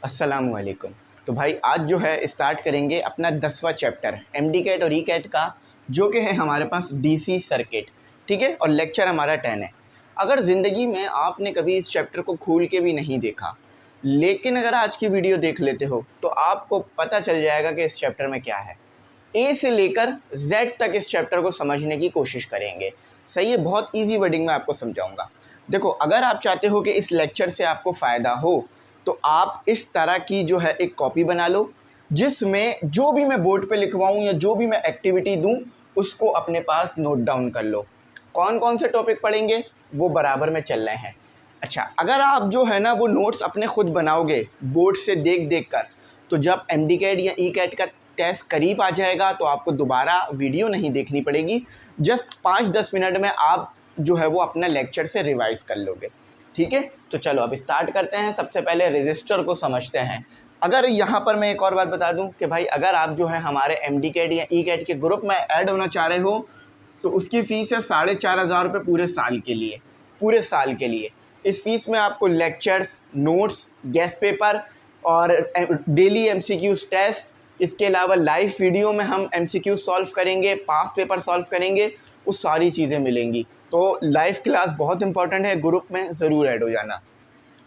अस्सलामुअलैकुम। तो भाई आज जो है स्टार्ट करेंगे अपना 10वां चैप्टर एमडी कैट और ई कैट का, जो कि है हमारे पास डीसी सर्किट। ठीक है, और लेक्चर हमारा 10 है। अगर ज़िंदगी में आपने कभी इस चैप्टर को खोल के भी नहीं देखा, लेकिन अगर आज की वीडियो देख लेते हो तो आपको पता चल जाएगा कि इस चैप्टर में क्या है। ए से लेकर जेड तक इस चैप्टर को समझने की कोशिश करेंगे। सही है, बहुत ईजी वर्डिंग में आपको समझाऊंगा। देखो, अगर आप चाहते हो कि इस लेक्चर से आपको फ़ायदा हो तो आप इस तरह की जो है एक कॉपी बना लो, जिसमें जो भी मैं बोर्ड पे लिखवाऊँ या जो भी मैं एक्टिविटी दूँ उसको अपने पास नोट डाउन कर लो। कौन कौन से टॉपिक पढ़ेंगे वो बराबर में चल रहे हैं। अच्छा, अगर आप जो है ना वो नोट्स अपने खुद बनाओगे बोर्ड से देख देख कर, तो जब एमडी कैट या ई कैट का टेस्ट करीब आ जाएगा तो आपको दोबारा वीडियो नहीं देखनी पड़ेगी। जस्ट 5-10 मिनट में आप जो है वो अपना लेक्चर से रिवाइज कर लोगे। ठीक है, तो चलो अब स्टार्ट करते हैं। सबसे पहले रजिस्टर को समझते हैं। अगर यहाँ पर मैं एक और बात बता दूं कि भाई अगर आप जो है हमारे एमडी कैट या ई कैट के ग्रुप में ऐड होना चाह रहे हो तो उसकी फ़ीस है 4,500 रुपये पूरे साल के लिए। पूरे साल के लिए इस फीस में आपको लेक्चर्स, नोट्स, गेस्ट पेपर और डेली एमसीक्यूज़ टेस्ट, इसके अलावा लाइव वीडियो में हम एमसीक्यू सॉल्व करेंगे, पास पेपर सॉल्व करेंगे, वो सारी चीज़ें मिलेंगी। तो लाइव क्लास बहुत इंपॉर्टेंट है, ग्रुप में ज़रूर ऐड हो जाना।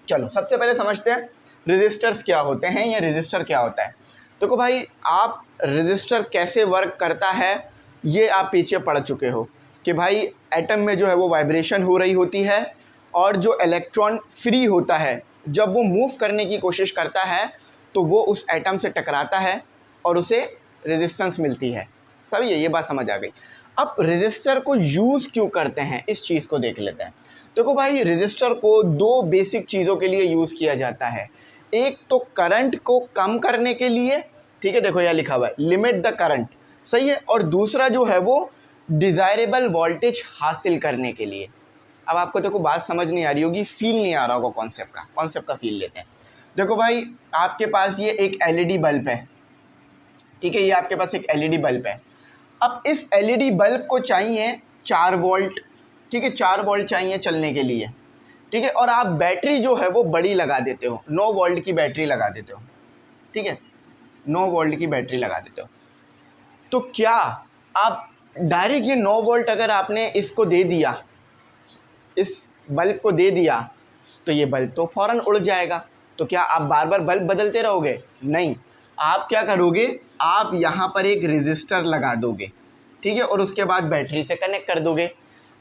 चलो सबसे पहले समझते हैं रजिस्टर्स क्या होते हैं या रजिस्टर क्या होता है। देखो भाई, आप रजिस्टर कैसे वर्क करता है ये आप पीछे पढ़ चुके हो कि भाई एटम में जो है वो वाइब्रेशन हो रही होती है और जो इलेक्ट्रॉन फ्री होता है जब वो मूव करने की कोशिश करता है तो वो उस एटम से टकराता है और उसे रेजिस्टेंस मिलती है। सही है, ये बात समझ आ गई। अब रजिस्टर को यूज़ क्यों करते हैं इस चीज़ को देख लेते हैं। देखो भाई, रजिस्टर को दो बेसिक चीज़ों के लिए यूज़ किया जाता है। एक तो करंट को कम करने के लिए, ठीक है, देखो यहाँ लिखा हुआ है लिमिट द करंट, सही है, और दूसरा जो है वो डिज़ायरेबल वोल्टेज हासिल करने के लिए। अब आपको देखो बात समझ नहीं आ रही होगी, फील नहीं आ रहा होगा कॉन्सेप्ट का फील लेते हैं। देखो भाई, आपके पास ये एक एलईडी बल्ब है, ठीक है, ये आपके पास एक एलईडी बल्ब है। अब इस एलईडी बल्ब को चाहिए 4 वोल्ट, ठीक है, 4 वोल्ट चाहिए चलने के लिए, ठीक है, और आप बैटरी जो है वो बड़ी लगा देते हो, 9 वोल्ट की बैटरी लगा देते हो, ठीक है, 9 वोल्ट की बैटरी लगा देते हो। तो क्या आप डायरेक्ट ये 9 वोल्ट अगर आपने इसको दे दिया, इस बल्ब को दे दिया, तो ये बल्ब तो फ़ौरन उड़ जाएगा। तो क्या आप बार बार बल्ब बदलते रहोगे? नहीं, आप क्या करोगे, आप यहाँ पर एक रेजिस्टर लगा दोगे, ठीक है, और उसके बाद बैटरी से कनेक्ट कर दोगे।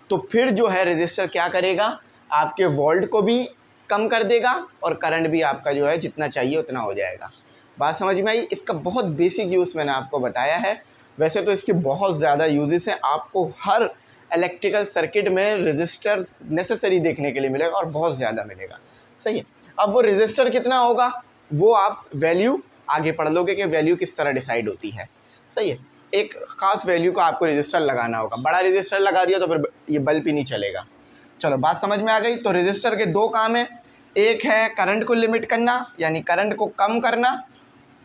तो फिर जो है रेजिस्टर क्या करेगा, आपके वोल्ट को भी कम कर देगा और करंट भी आपका जो है जितना चाहिए उतना हो जाएगा। बात समझ में आई? इसका बहुत बेसिक यूज़ मैंने आपको बताया है। वैसे तो इसके बहुत ज़्यादा यूजेस हैं, आपको हर इलेक्ट्रिकल सर्किट में रेजिस्टर नेसेसरी देखने के लिए मिलेगा और बहुत ज़्यादा मिलेगा। सही है, अब वो रेजिस्टर कितना होगा वो आप वैल्यू आगे पढ़ लोगे कि वैल्यू किस तरह डिसाइड होती है। सही है, एक ख़ास वैल्यू का आपको रेजिस्टर लगाना होगा। बड़ा रेजिस्टर लगा दिया तो फिर ये बल्ब ही नहीं चलेगा। चलो बात समझ में आ गई। तो रेजिस्टर के दो काम हैं, एक है करंट को लिमिट करना, यानी करंट को कम करना,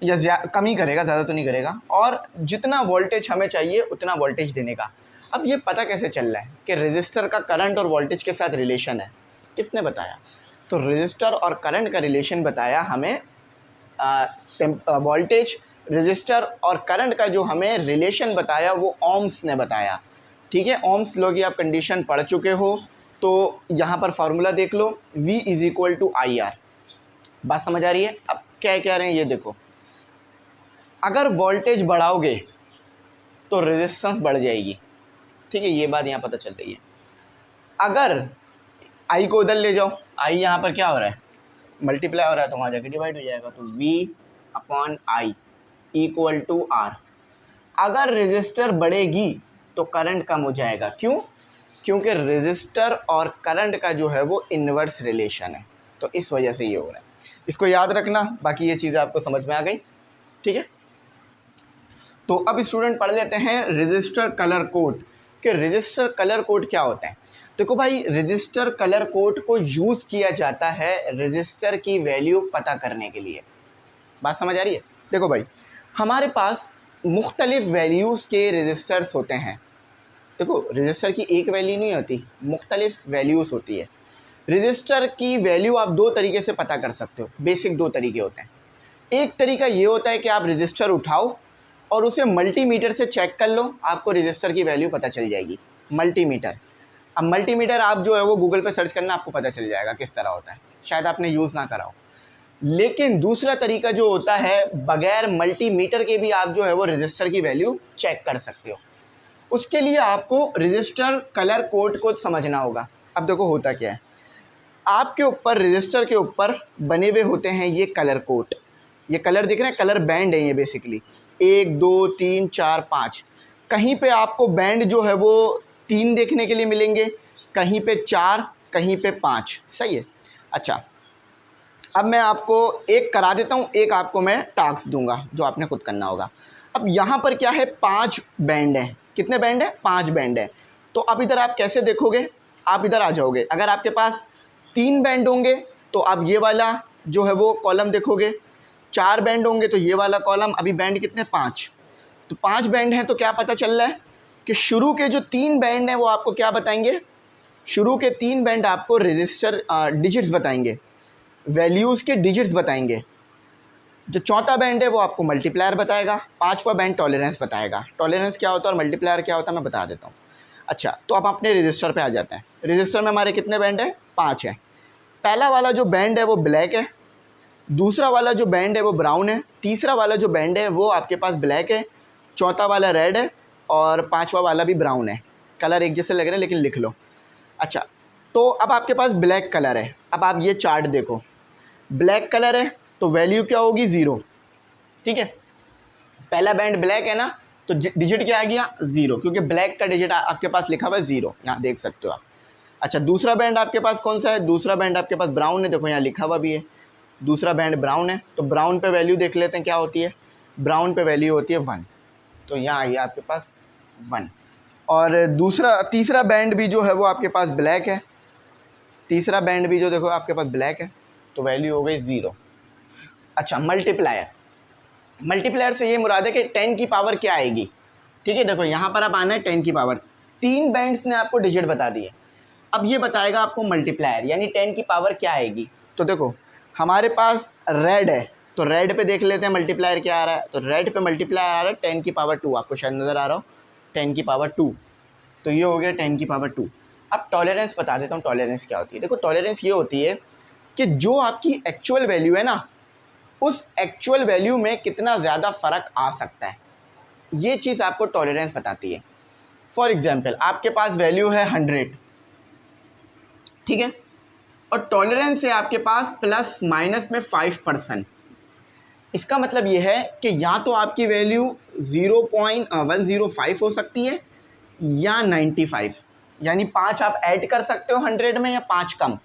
या कम ही करेगा, ज़्यादा तो नहीं करेगा, और जितना वोल्टेज हमें चाहिए उतना वोल्टेज देने का। अब ये पता कैसे चल रहा है कि रेजिस्टर का करंट और वोल्टेज के साथ रिलेशन है? किसने बताया? तो रेजिस्टर और करंट का रिलेशन बताया हमें वोल्टेज, रेजिस्टर और करंट का जो हमें रिलेशन बताया वो ओम्स ने बताया। ठीक है, ओम्स लॉ की आप कंडीशन पढ़ चुके हो, तो यहाँ पर फार्मूला देख लो, V = IR। बात समझ आ रही है? अब क्या कह रहे हैं ये देखो, अगर वोल्टेज बढ़ाओगे तो रेजिस्टेंस बढ़ जाएगी, ठीक है, ये बात यहाँ पता चल रही है। अगर I को उधर ले जाओ, I यहाँ पर क्या हो रहा है, मल्टीप्लाई हो रहा है, तो वहाँ जाके डिवाइड हो जाएगा, तो V/I = R। अगर रेजिस्टर बढ़ेगी तो करंट कम हो जाएगा। क्यों? क्योंकि रेजिस्टर और करंट का जो है वो इन्वर्स रिलेशन है, तो इस वजह से ये हो रहा है। इसको याद रखना, बाकी ये चीज़ें आपको समझ में आ गई, ठीक है। तो अब स्टूडेंट पढ़ लेते हैं रजिस्टर कलर कोड कि रजिस्टर कलर कोड क्या होता है। देखो भाई, रजिस्टर कलर कोड को यूज़ किया जाता है रजिस्टर की वैल्यू पता करने के लिए। बात समझ आ रही है? देखो भाई, हमारे पास मुख्तलिफ वैल्यूज़ के रजिस्टर्स होते हैं। देखो, रजिस्टर की एक वैल्यू नहीं होती, मुख्तलिफ वैल्यूज़ होती है। रजिस्टर की वैल्यू आप दो तरीके से पता कर सकते हो, बेसिक दो तरीके होते हैं। एक तरीका ये होता है कि आप रजिस्टर उठाओ और उसे मल्टीमीटर से चेक कर लो, आपको रजिस्टर की वैल्यू पता चल जाएगी। मल्टीमीटर, अब मल्टीमीटर आप जो है वो गूगल पे सर्च करना, आपको पता चल जाएगा किस तरह होता है, शायद आपने यूज़ ना करा हो। लेकिन दूसरा तरीका जो होता है, बगैर मल्टीमीटर के भी आप जो है वो रजिस्टर की वैल्यू चेक कर सकते हो। उसके लिए आपको रजिस्टर कलर कोड को समझना होगा। अब देखो होता क्या है, आपके ऊपर रजिस्टर के ऊपर बने हुए होते हैं ये कलर कोड, ये कलर दिख रहे हैं, कलर बैंड है ये बेसिकली 1 2 3 4 5। कहीं पे आपको बैंड जो है वो 3 देखने के लिए मिलेंगे, कहीं पे 4, कहीं पे 5, सही है। अच्छा, अब मैं आपको एक करा देता हूँ, एक आपको मैं टास्क दूंगा जो आपने खुद करना होगा। अब यहाँ पर क्या है, 5 बैंड हैं। कितने बैंड है? 5 बैंड है। तो अब इधर आप कैसे देखोगे, आप इधर आ जाओगे। अगर आपके पास 3 बैंड होंगे तो आप ये वाला जो है वो कॉलम देखोगे, 4 बैंड होंगे तो ये वाला कॉलम। अभी बैंड कितने? 5। तो 5 बैंड हैं तो क्या पता चल रहा है कि शुरू के जो 3 बैंड हैं वो आपको क्या बताएंगे, शुरू के 3 बैंड आपको रजिस्टर डिजिट्स बताएंगे, वैल्यूज़ के डिजिट्स बताएंगे। जो चौथा बैंड है वो आपको मल्टीप्लायर बताएगा, 5वां बैंड टॉलरेंस बताएगा। टॉलरेंस क्या होता है और मल्टीप्लायर क्या होता है मैं बता देता हूँ। अच्छा, तो अब अपने रजिस्टर पे आ जाते हैं। रजिस्टर में हमारे कितने बैंड है? 5 है। पहला वाला जो बैंड है वो ब्लैक है, दूसरा वाला जो बैंड है वो ब्राउन है, तीसरा वाला जो बैंड है वो आपके पास ब्लैक है, चौथा वाला रेड है और 5वां वाला भी ब्राउन है। कलर एक जैसे लग रहे हैं लेकिन लिख लो। अच्छा, तो अब आपके पास ब्लैक कलर है। अब आप ये चार्ट देखो, ब्लैक कलर है तो वैल्यू क्या होगी? 0। ठीक है, पहला बैंड ब्लैक है ना, तो डिजिट क्या आ गया? 0, क्योंकि ब्लैक का डिजिट आपके पास लिखा हुआ है 0, यहाँ देख सकते हो आप। अच्छा, दूसरा बैंड आपके पास कौन सा है? दूसरा बैंड आपके पास ब्राउन है, देखो यहाँ लिखा हुआ भी है, दूसरा बैंड ब्राउन है। तो ब्राउन पे वैल्यू देख लेते हैं क्या होती है। ब्राउन पे वैल्यू होती है 1, तो यहाँ आई आपके पास 1। और तीसरा बैंड भी जो है वो आपके पास ब्लैक है, तीसरा बैंड भी जो देखो आपके पास ब्लैक है, तो वैल्यू हो गई 0। अच्छा, मल्टीप्लायर, मल्टीप्लायर से ये मुराद है कि 10 की पावर क्या आएगी। ठीक है, देखो यहाँ पर अब आना है 10 की पावर। 3 बैंड्स ने आपको डिजिट बता दिए, अब ये बताएगा आपको मल्टीप्लायर यानी 10 की पावर क्या आएगी। तो देखो हमारे पास रेड है, तो रेड पे देख लेते हैं मल्टीप्लायर क्या आ रहा है। तो रेड पे मल्टीप्लायर आ रहा है 10 की पावर 2, आपको शायद नज़र आ रहा हो, 10 की पावर 2, तो ये हो गया 10 की पावर 2। अब टॉलरेंस बता देता हूँ, टॉलरेंस क्या होती है। देखो टॉलरेंस ये होती है कि जो आपकी एक्चुअल वैल्यू है ना, उस एक्चुअल वैल्यू में कितना ज़्यादा फ़र्क आ सकता है, ये चीज़ आपको टॉलरेंस बताती है। फॉर एग्जांपल आपके पास वैल्यू है 100, ठीक है, और टॉलरेंस है आपके पास प्लस माइनस में 5%। इसका मतलब ये है कि या तो आपकी वैल्यू 0.105 हो सकती है या 95, यानी 5 आप ऐड कर सकते हो 100 में या 5 कम,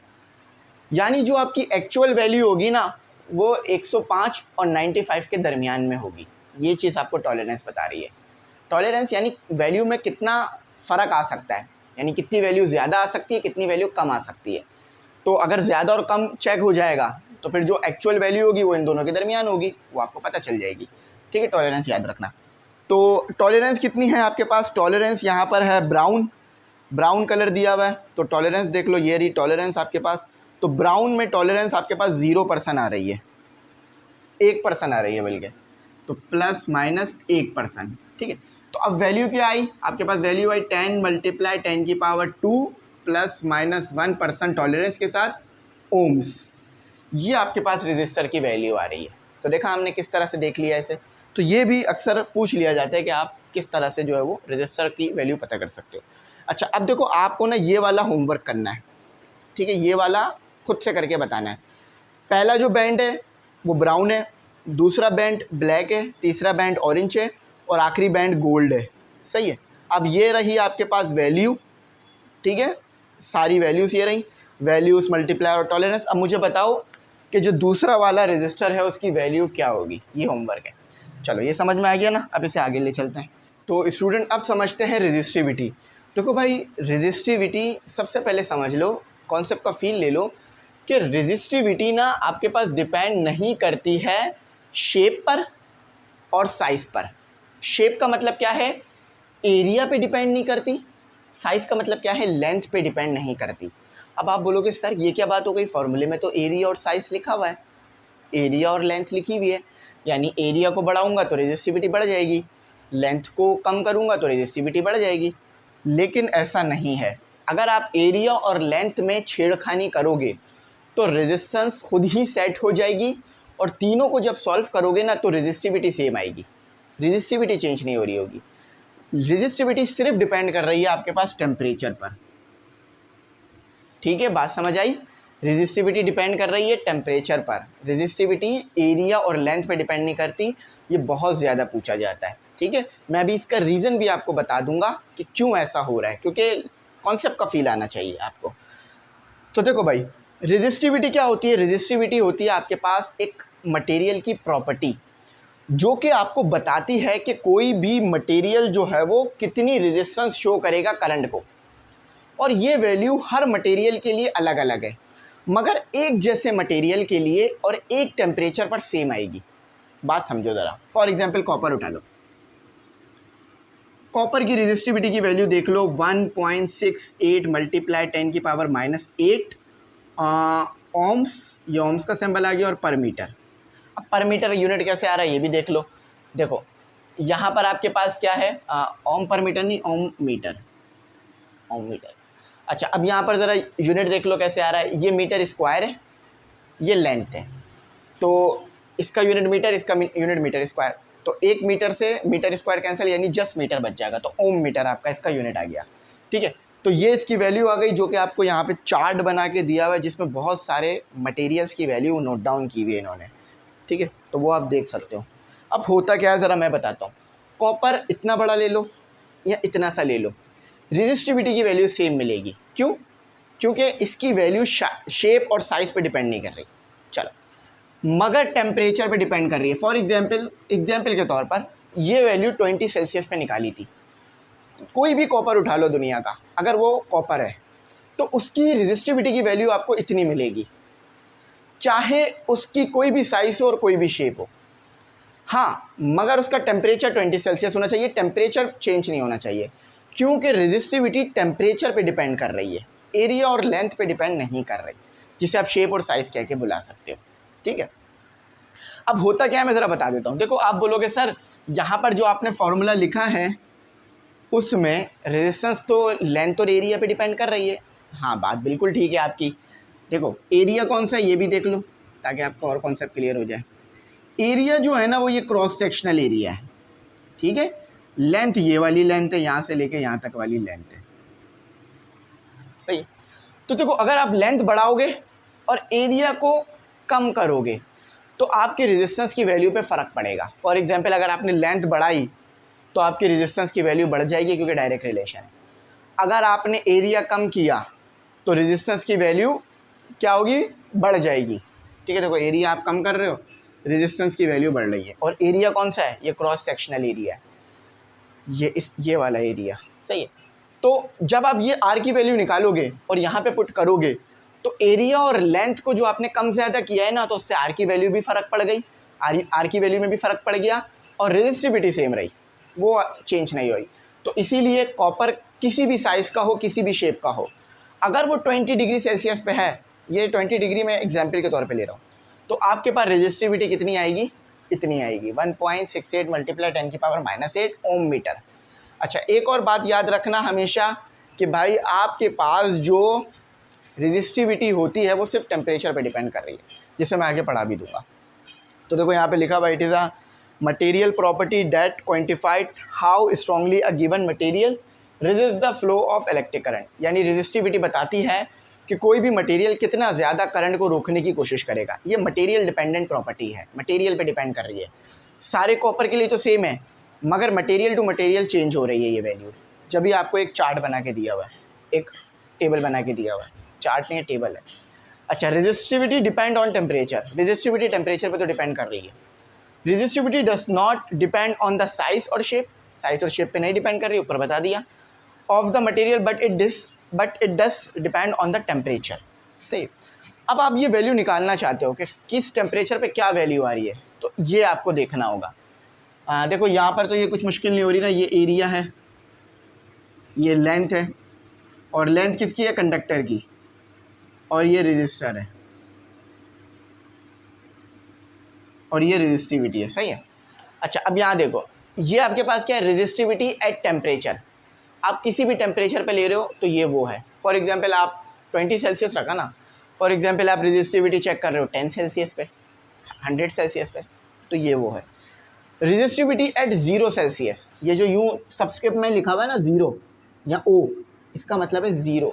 यानी जो आपकी एक्चुअल वैल्यू होगी ना वो 105 और 95 के दरमियान में होगी। ये चीज़ आपको टॉलरेंस बता रही है। टॉलरेंस यानी वैल्यू में कितना फ़र्क आ सकता है, यानी कितनी वैल्यू ज़्यादा आ सकती है, कितनी वैल्यू कम आ सकती है। तो अगर ज़्यादा और कम चेक हो जाएगा तो फिर जो एक्चुअल वैल्यू होगी वो इन दोनों के दरमियान होगी, वो आपको पता चल जाएगी। ठीक है, टॉलरेंस याद रखना। तो टॉलरेंस कितनी है आपके पास? टॉलरेंस यहाँ पर है ब्राउन कलर दिया हुआ है, तो टॉलरेंस देख लो, ये रही टॉलरेंस आपके पास। तो ब्राउन में टॉलरेंस आपके पास 0% आ रही है, 1% आ रही है बल्कि, तो प्लस माइनस 1%। ठीक है, तो अब वैल्यू क्या आई आपके पास? वैल्यू आई 10 मल्टीप्लाई 10 की पावर 2 प्लस माइनस 1% टॉलरेंस के साथ ओम्स। ये आपके पास रजिस्टर की वैल्यू आ रही है। तो देखा हमने किस तरह से देख लिया इसे। तो ये भी अक्सर पूछ लिया जाता है कि आप किस तरह से जो है वो रजिस्टर की वैल्यू पता कर सकते हो। अच्छा, अब देखो आपको ना ये वाला होमवर्क करना है। ठीक है, ये वाला खुद से करके बताना है। पहला जो बैंड है वो ब्राउन है, दूसरा बैंड ब्लैक है, तीसरा बैंड ऑरेंज है और आखिरी बैंड गोल्ड है। सही है, अब ये रही आपके पास वैल्यू। ठीक है, सारी वैल्यूज़ ये रही, वैल्यूज़ मल्टीप्लायर और टॉलरेंस। अब मुझे बताओ कि जो दूसरा वाला रजिस्टर है उसकी वैल्यू क्या होगी। ये होमवर्क है। चलो ये समझ में आ गया ना, अब इसे आगे ले चलते हैं। तो स्टूडेंट अब समझते हैं रजिस्टिविटी। देखो भाई, रजिस्टिविटी सबसे पहले समझ लो, कॉन्सेप्ट का फील ले लो कि रजिस्टिविटी ना आपके पास डिपेंड नहीं करती है शेप पर और साइज़ पर। शेप का मतलब क्या है? एरिया पे डिपेंड नहीं करती। साइज़ का मतलब क्या है? लेंथ पे डिपेंड नहीं करती। अब आप बोलोगे सर ये क्या बात हो गई, फॉर्मूले में तो एरिया और साइज़ लिखा हुआ है, एरिया और लेंथ लिखी हुई है। यानी एरिया को बढ़ाऊंगा तो रेजिस्टिविटी बढ़ जाएगी, लेंथ को कम करूंगा तो रेजिस्टिविटी बढ़ जाएगी। लेकिन ऐसा नहीं है, अगर आप एरिया और लेंथ में छेड़खानी करोगे तो रेजिस्टेंस खुद ही सेट हो जाएगी, और तीनों को जब सॉल्व करोगे ना तो रेजिस्टिविटी सेम आएगी, रेजिस्टिविटी चेंज नहीं हो रही होगी। रेजिस्टिविटी सिर्फ डिपेंड कर रही है आपके पास टेम्परेचर पर। ठीक है, बात समझ आई? रेजिस्टिविटी डिपेंड कर रही है टेम्परेचर पर, रेजिस्टिविटी एरिया और लेंथ पे डिपेंड नहीं करती। ये बहुत ज़्यादा पूछा जाता है। ठीक है, मैं अभी इसका रीज़न भी आपको बता दूंगा कि क्यों ऐसा हो रहा है, क्योंकि कॉन्सेप्ट का फील आना चाहिए आपको। तो देखो भाई, रेजिस्टिविटी क्या होती है? रेजिस्टिविटी होती है आपके पास एक मटेरियल की प्रॉपर्टी जो कि आपको बताती है कि कोई भी मटेरियल जो है वो कितनी रेजिस्टेंस शो करेगा करंट को, और ये वैल्यू हर मटेरियल के लिए अलग अलग है, मगर एक जैसे मटेरियल के लिए और एक टेम्परेचर पर सेम आएगी। बात समझो ज़रा। फॉर एग्जांपल कॉपर उठा लो, कॉपर की रेजिस्टिविटी की वैल्यू देख लो 1.68 मल्टीप्लाई 10⁻⁻8 ओम्स, ये ओम्स का सिंबल आ गया, और पर मीटर। अब पर मीटर यूनिट कैसे आ रहा है ये भी देख लो। देखो यहाँ पर आपके पास क्या है, ओम पर मीटर नहीं, ओम मीटर, ओम मीटर। अच्छा, अब यहाँ पर ज़रा यूनिट देख लो कैसे आ रहा है। ये मीटर स्क्वायर है, ये लेंथ है, तो इसका यूनिट मीटर, इसका यूनिट मीटर स्क्वायर, तो एक मीटर से मीटर स्क्वायर कैंसिल, यानी जस्ट मीटर बच जाएगा, तो ओम मीटर आपका इसका यूनिट आ गया। ठीक है, तो ये इसकी वैल्यू आ गई, जो कि आपको यहाँ पे चार्ट बना के दिया हुआ है जिसमें बहुत सारे मटेरियल्स की वैल्यू नोट डाउन की हुई है इन्होंने। ठीक है, तो वो आप देख सकते हो। अब होता क्या है ज़रा मैं बताता हूँ। कॉपर इतना बड़ा ले लो या इतना सा ले लो, रेजिस्टिविटी की वैल्यू सेम मिलेगी। क्यों? क्योंकि इसकी वैल्यू शेप और साइज़ पे डिपेंड नहीं कर रही, चलो, मगर टेम्परेचर पे डिपेंड कर रही है। फॉर एग्जाम्पल के तौर पर ये वैल्यू 20 सेल्सियस पे निकाली थी। कोई भी कॉपर उठा लो दुनिया का, अगर वो कॉपर है तो उसकी रेजिस्टिविटी की वैल्यू आपको इतनी मिलेगी, चाहे उसकी कोई भी साइज़ हो और कोई भी शेप हो। हाँ, मगर उसका टेम्परेचर 20 सेल्सियस होना चाहिए, टेम्परेचर चेंज नहीं होना चाहिए, क्योंकि रेजिस्टिविटी टेम्परेचर पे डिपेंड कर रही है, एरिया और लेंथ पे डिपेंड नहीं कर रही, जिसे आप शेप और साइज़ कह के बुला सकते हो। ठीक है, अब होता क्या है मैं ज़रा बता देता हूँ। देखो, आप बोलोगे सर यहाँ पर जो आपने फॉर्मूला लिखा है उसमें रेजिस्टेंस तो लेंथ और एरिया पे डिपेंड कर रही है। हाँ, बात बिल्कुल ठीक है आपकी। देखो एरिया कौन सा है ये भी देख लो, ताकि आपका और कॉन्सेप्ट क्लियर हो जाए। एरिया जो है ना वो ये क्रॉस सेक्शनल एरिया है। ठीक है, लेंथ ये वाली लेंथ है, यहाँ से लेके यहाँ तक वाली लेंथ है। सही। तो देखो, अगर आप लेंथ बढ़ाओगे और एरिया को कम करोगे तो आपके रेजिस्टेंस की वैल्यू पे फ़र्क पड़ेगा। फॉर एग्जांपल, अगर आपने लेंथ बढ़ाई तो आपकी रेजिस्टेंस की वैल्यू बढ़ जाएगी, क्योंकि डायरेक्ट रिलेशन है। अगर आपने एरिया कम किया तो रेजिस्टेंस की वैल्यू क्या होगी, बढ़ जाएगी। ठीक है, देखो एरिया आप कम कर रहे हो, रेजिस्टेंस की वैल्यू बढ़ रही है। और एरिया कौन सा है, ये क्रॉस सेक्शनल एरिया है, ये वाला एरिया। सही है। तो जब आप ये आर की वैल्यू निकालोगे और यहाँ पे पुट करोगे तो एरिया और लेंथ को जो आपने कम ज़्यादा किया है ना, तो उससे आर की वैल्यू भी फ़र्क पड़ गई, आर की वैल्यू में भी फ़र्क पड़ गया, और रेजिस्टिविटी सेम रही, वो चेंज नहीं हुई। तो इसीलिए कॉपर किसी भी साइज़ का हो, किसी भी शेप का हो, अगर वो 20 डिग्री सेल्सियस पे है, ये 20 डिग्री में एग्जाम्पल के तौर पे ले रहा हूँ, तो आपके पास रेजिस्टिविटी कितनी आएगी, इतनी आएगी 1.68 मल्टीप्लाई 10⁻⁻8 ओम मीटर। अच्छा, एक और बात याद रखना हमेशा कि भाई आपके पास जो रेजिस्टिविटी होती है वो सिर्फ टेम्परेचर पे डिपेंड कर रही है, जिसे मैं आगे पढ़ा भी दूंगा। तो देखो यहाँ पे लिखा हुआ, it is a material property that quantified how strongly a given material resist the flow of electric current. यानी रेजिस्टिविटी बताती है कि कोई भी मटेरियल कितना ज़्यादा करंट को रोकने की कोशिश करेगा। ये मटेरियल डिपेंडेंट प्रॉपर्टी है, मटेरियल पे डिपेंड कर रही है। सारे कॉपर के लिए तो सेम है, मगर मटेरियल टू मटेरियल चेंज हो रही है ये वैल्यू। जब भी आपको एक चार्ट बना के दिया हुआ है, एक टेबल बना के दिया हुआ है, चार्ट नहीं है टेबल है। अच्छा, resistivity depend on temperature, resistivity temperature पे तो डिपेंड कर रही है। Resistivity does not depend on the size और शेप, साइज और शेप पे नहीं डिपेंड कर रही, ऊपर बता दिया, of the material, but it does depend on the temperature. सही। अब आप ये वैल्यू निकालना चाहते हो कि किस टेम्परेचर पे क्या वैल्यू आ रही है, तो ये आपको देखना होगा। देखो यहाँ पर तो ये कुछ मुश्किल नहीं हो रही ना, ये एरिया है, ये लेंथ है, और लेंथ किसकी है, कंडक्टर की, और ये रेजिस्टर है। और ये रेजिस्टिविटी है, सही है। अच्छा अब यहाँ देखो, ये आपके पास क्या है, रेजिस्टिविटी एट टेम्परेचर। आप किसी भी टेम्परेचर पे ले रहे हो तो ये वो है। फॉर एग्जांपल आप 20 सेल्सियस रखा ना, फॉर एग्जांपल आप रेजिस्टिविटी चेक कर रहे हो 10 सेल्सियस पे, 100 सेल्सियस पे, तो ये वो है। रेजिस्टिविटी एट 0 सेल्सियस, ये जो यूँ सबस्क्रिप्ट में लिखा हुआ है ना 0 या O, इसका मतलब है 0,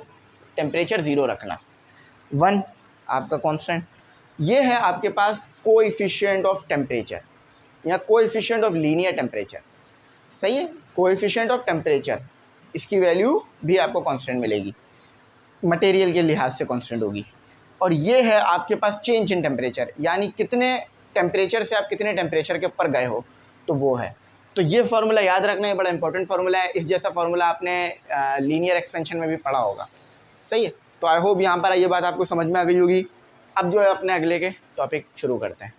टेम्परेचर 0 रखना। 1 आपका कांस्टेंट। ये है आपके पास कोएफिशिएंट ऑफ टेम्परेचर या कोएफिशिएंट ऑफ लीनियर टेम्परेचर, सही है। कोएफिशिएंट ऑफ टेम्परेचर, इसकी वैल्यू भी आपको कांस्टेंट मिलेगी, मटेरियल के लिहाज से कांस्टेंट होगी। और ये है आपके पास चेंज इन टेम्परेचर, यानी कितने टेम्परेचर से आप कितने टेम्परेचर के ऊपर गए हो, तो वो है। तो ये फार्मूला याद रखना है, बड़ा इंपॉर्टेंट फार्मूला है। इस जैसा फार्मूला आपने लीनियर एक्सपेंशन में भी पढ़ा होगा, सही है। तो आई होप यहाँ पर ये बात आपको समझ में आ गई होगी। अब जो है अपने अगले के टॉपिक शुरू करते हैं।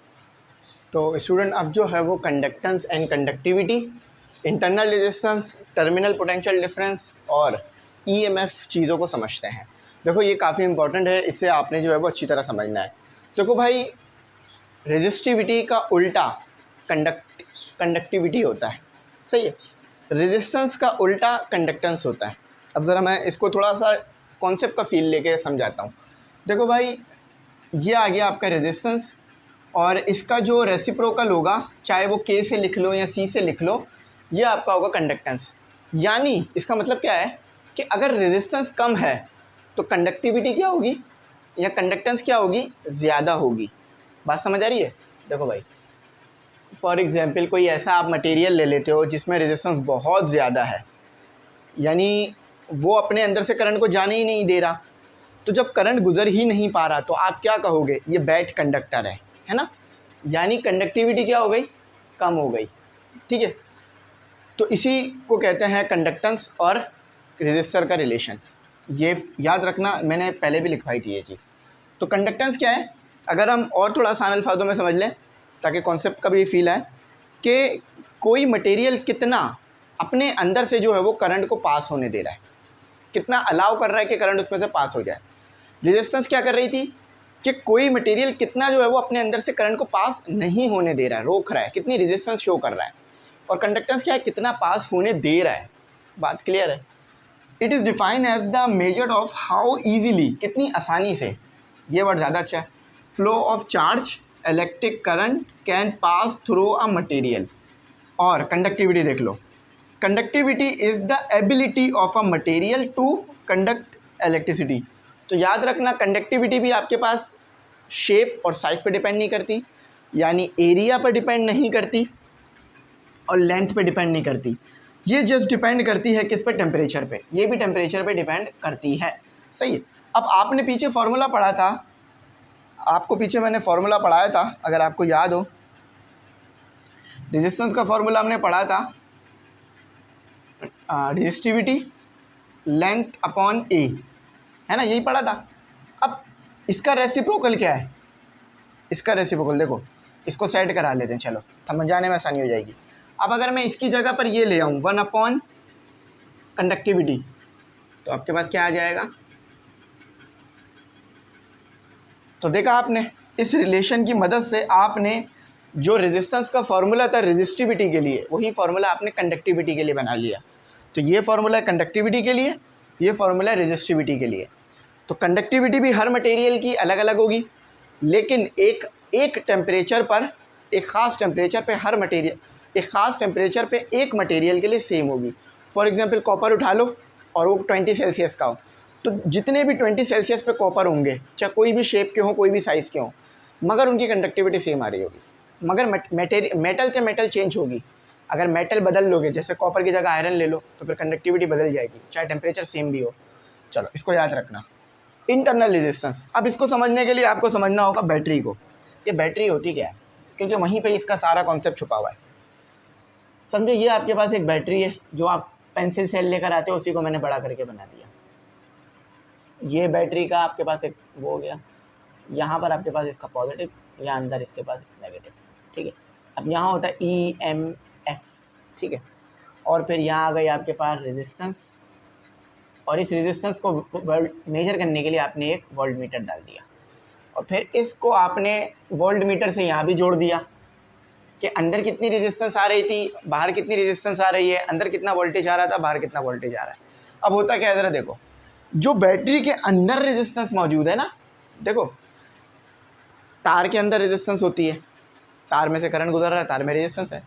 तो स्टूडेंट अब जो है वो conductance and conductivity, internal resistance, terminal potential difference और ईएमएफ चीज़ों को समझते हैं। देखो ये काफ़ी इंपॉर्टेंट है, इससे आपने जो है वो अच्छी तरह समझना है। देखो भाई, रेजिस्टिविटी का उल्टा कंडक्टिविटी होता है, सही है। रेजिस्टेंस का उल्टा कंडक्टेंस होता है। अब ज़रा मैं इसको थोड़ा सा कॉन्सेप्ट का फील लेके समझाता हूँ। देखो भाई, ये आ गया आपका रेजिस्टेंस और इसका जो रेसिप्रोकल होगा, चाहे वो के से लिख लो या सी से लिख लो, ये आपका होगा कंडक्टेंस। यानी इसका मतलब क्या है कि अगर रेजिस्टेंस कम है तो कंडक्टिविटी क्या होगी या कंडक्टेंस क्या होगी, ज़्यादा होगी। बात समझ आ रही है। देखो भाई, फॉर एग्जांपल कोई ऐसा आप मटेरियल ले लेते हो जिसमें रेजिस्टेंस बहुत ज़्यादा है, यानी वो अपने अंदर से करंट को जाने ही नहीं दे रहा, तो जब करंट गुजर ही नहीं पा रहा तो आप क्या कहोगे, ये बैड कंडक्टर है ना। यानी कंडक्टिविटी क्या हो गई, कम हो गई, ठीक है। तो इसी को कहते हैं कंडक्टेंस और रेजिस्टर का रिलेशन। ये याद रखना, मैंने पहले भी लिखवाई थी ये चीज़। तो कंडक्टेंस क्या है, अगर हम और थोड़ा आसान अल्फाजों में समझ लें ताकि कॉन्सेप्ट का भी फील आए, कि कोई मटेरियल कितना अपने अंदर से जो है वो करंट को पास होने दे रहा है, कितना अलाउ कर रहा है कि करंट उसमें से पास हो जाए। रेजिस्टेंस क्या कर रही थी कि कोई मटेरियल कितना जो है वो अपने अंदर से करंट को पास नहीं होने दे रहा है, रोक रहा है, कितनी रेजिस्टेंस शो कर रहा है। और कंडक्टेंस क्या है, कितना पास होने दे रहा है। बात क्लियर है। It is defined as the measure of how easily, कितनी आसानी से, ये वर्ड ज़्यादा अच्छा है, flow of charge electric current can pass through a material. और कंडक्टिविटी देख लो, conductivity is the ability of a material to conduct electricity. तो याद रखना, कंडक्टिविटी भी आपके पास शेप और साइज़ पर डिपेंड नहीं करती, यानी एरिया पर डिपेंड नहीं करती और लेंथ पे डिपेंड नहीं करती। ये जस्ट डिपेंड करती है किस पे, टेम्परेचर पे। ये भी टेम्परेचर पे डिपेंड करती है, सही है। अब आपने पीछे फार्मूला पढ़ा था, आपको पीछे मैंने फार्मूला पढ़ाया था, अगर आपको याद हो, रेजिस्टेंस का फार्मूला हमने पढ़ा था, रेजिस्टिविटी लेंथ अपॉन ए, है ना, यही पढ़ा था। अब इसका रेसिप्रोकल क्या है, इसका रेसिप्रोकल देखो, इसको सेट करा लेते हैं, चलो समझाने में आसानी हो जाएगी। अब अगर मैं इसकी जगह पर ये ले आऊँ 1 अपॉन कंडक्टिविटी, तो आपके पास क्या आ जाएगा। तो देखा आपने, इस रिलेशन की मदद से आपने जो रेजिस्टेंस का फार्मूला था रेजिस्टिविटी के लिए, वही फार्मूला आपने कंडक्टिविटी के लिए बना लिया। तो ये फार्मूला है कंडक्टिविटी के लिए, ये फार्मूला है रेजिस्टिविटी के लिए। तो कंडक्टिविटी भी हर मटेरियल की अलग अलग होगी, लेकिन एक टेम्परेचर पर, एक ख़ास टेम्परेचर पे हर मटेरियल, एक ख़ास टेम्परेचर पे एक मटेरियल के लिए सेम होगी। फॉर एग्जांपल कॉपर उठा लो और वो 20 सेल्सियस का हो, तो जितने भी 20 सेल्सियस पे कॉपर होंगे, चाहे कोई भी शेप के हों, कोई भी साइज़ के हों, मगर उनकी कंडक्टिविटी सेम आ रही होगी। मगर मेटल से मेटल चेंज होगी। अगर मेटल बदल लोगे, जैसे कॉपर की जगह आयरन ले लो, तो फिर कंडक्टिविटी बदल जाएगी, चाहे टेम्परेचर सेम भी हो। चलो इसको याद रखना। इंटरनल रेजिस्टेंस, अब इसको समझने के लिए आपको समझना होगा बैटरी को। ये बैटरी होती क्या है, क्योंकि वहीं पे इसका सारा कॉन्सेप्ट छुपा हुआ है। समझो ये आपके पास एक बैटरी है, जो आप पेंसिल सेल लेकर आते हो, उसी को मैंने बड़ा करके बना दिया। ये बैटरी का आपके पास एक वो हो गया, यहाँ पर आपके पास इसका पॉजिटिव, या अंदर इसके पास नेगेटिव, ठीक है। अब यहाँ होता है EMF, ठीक है। और फिर यहाँ आ गई आपके पास रेजिस्टेंस, और इस रेजिस्टेंस को मेजर करने के लिए आपने एक वोल्ट मीटर डाल दिया, और फिर इसको आपने वोल्ट मीटर से यहाँ भी जोड़ दिया, कि अंदर कितनी रेजिस्टेंस आ रही थी, बाहर कितनी रेजिस्टेंस आ रही है, अंदर कितना वोल्टेज आ रहा था, बाहर कितना वोल्टेज आ रहा है। अब होता क्या है ज़रा देखो, जो बैटरी के अंदर रेजिस्टेंस मौजूद है ना, देखो तार के अंदर रेजिस्टेंस होती है, तार में से करंट गुजर रहा है, तार में रेजिस्टेंस है,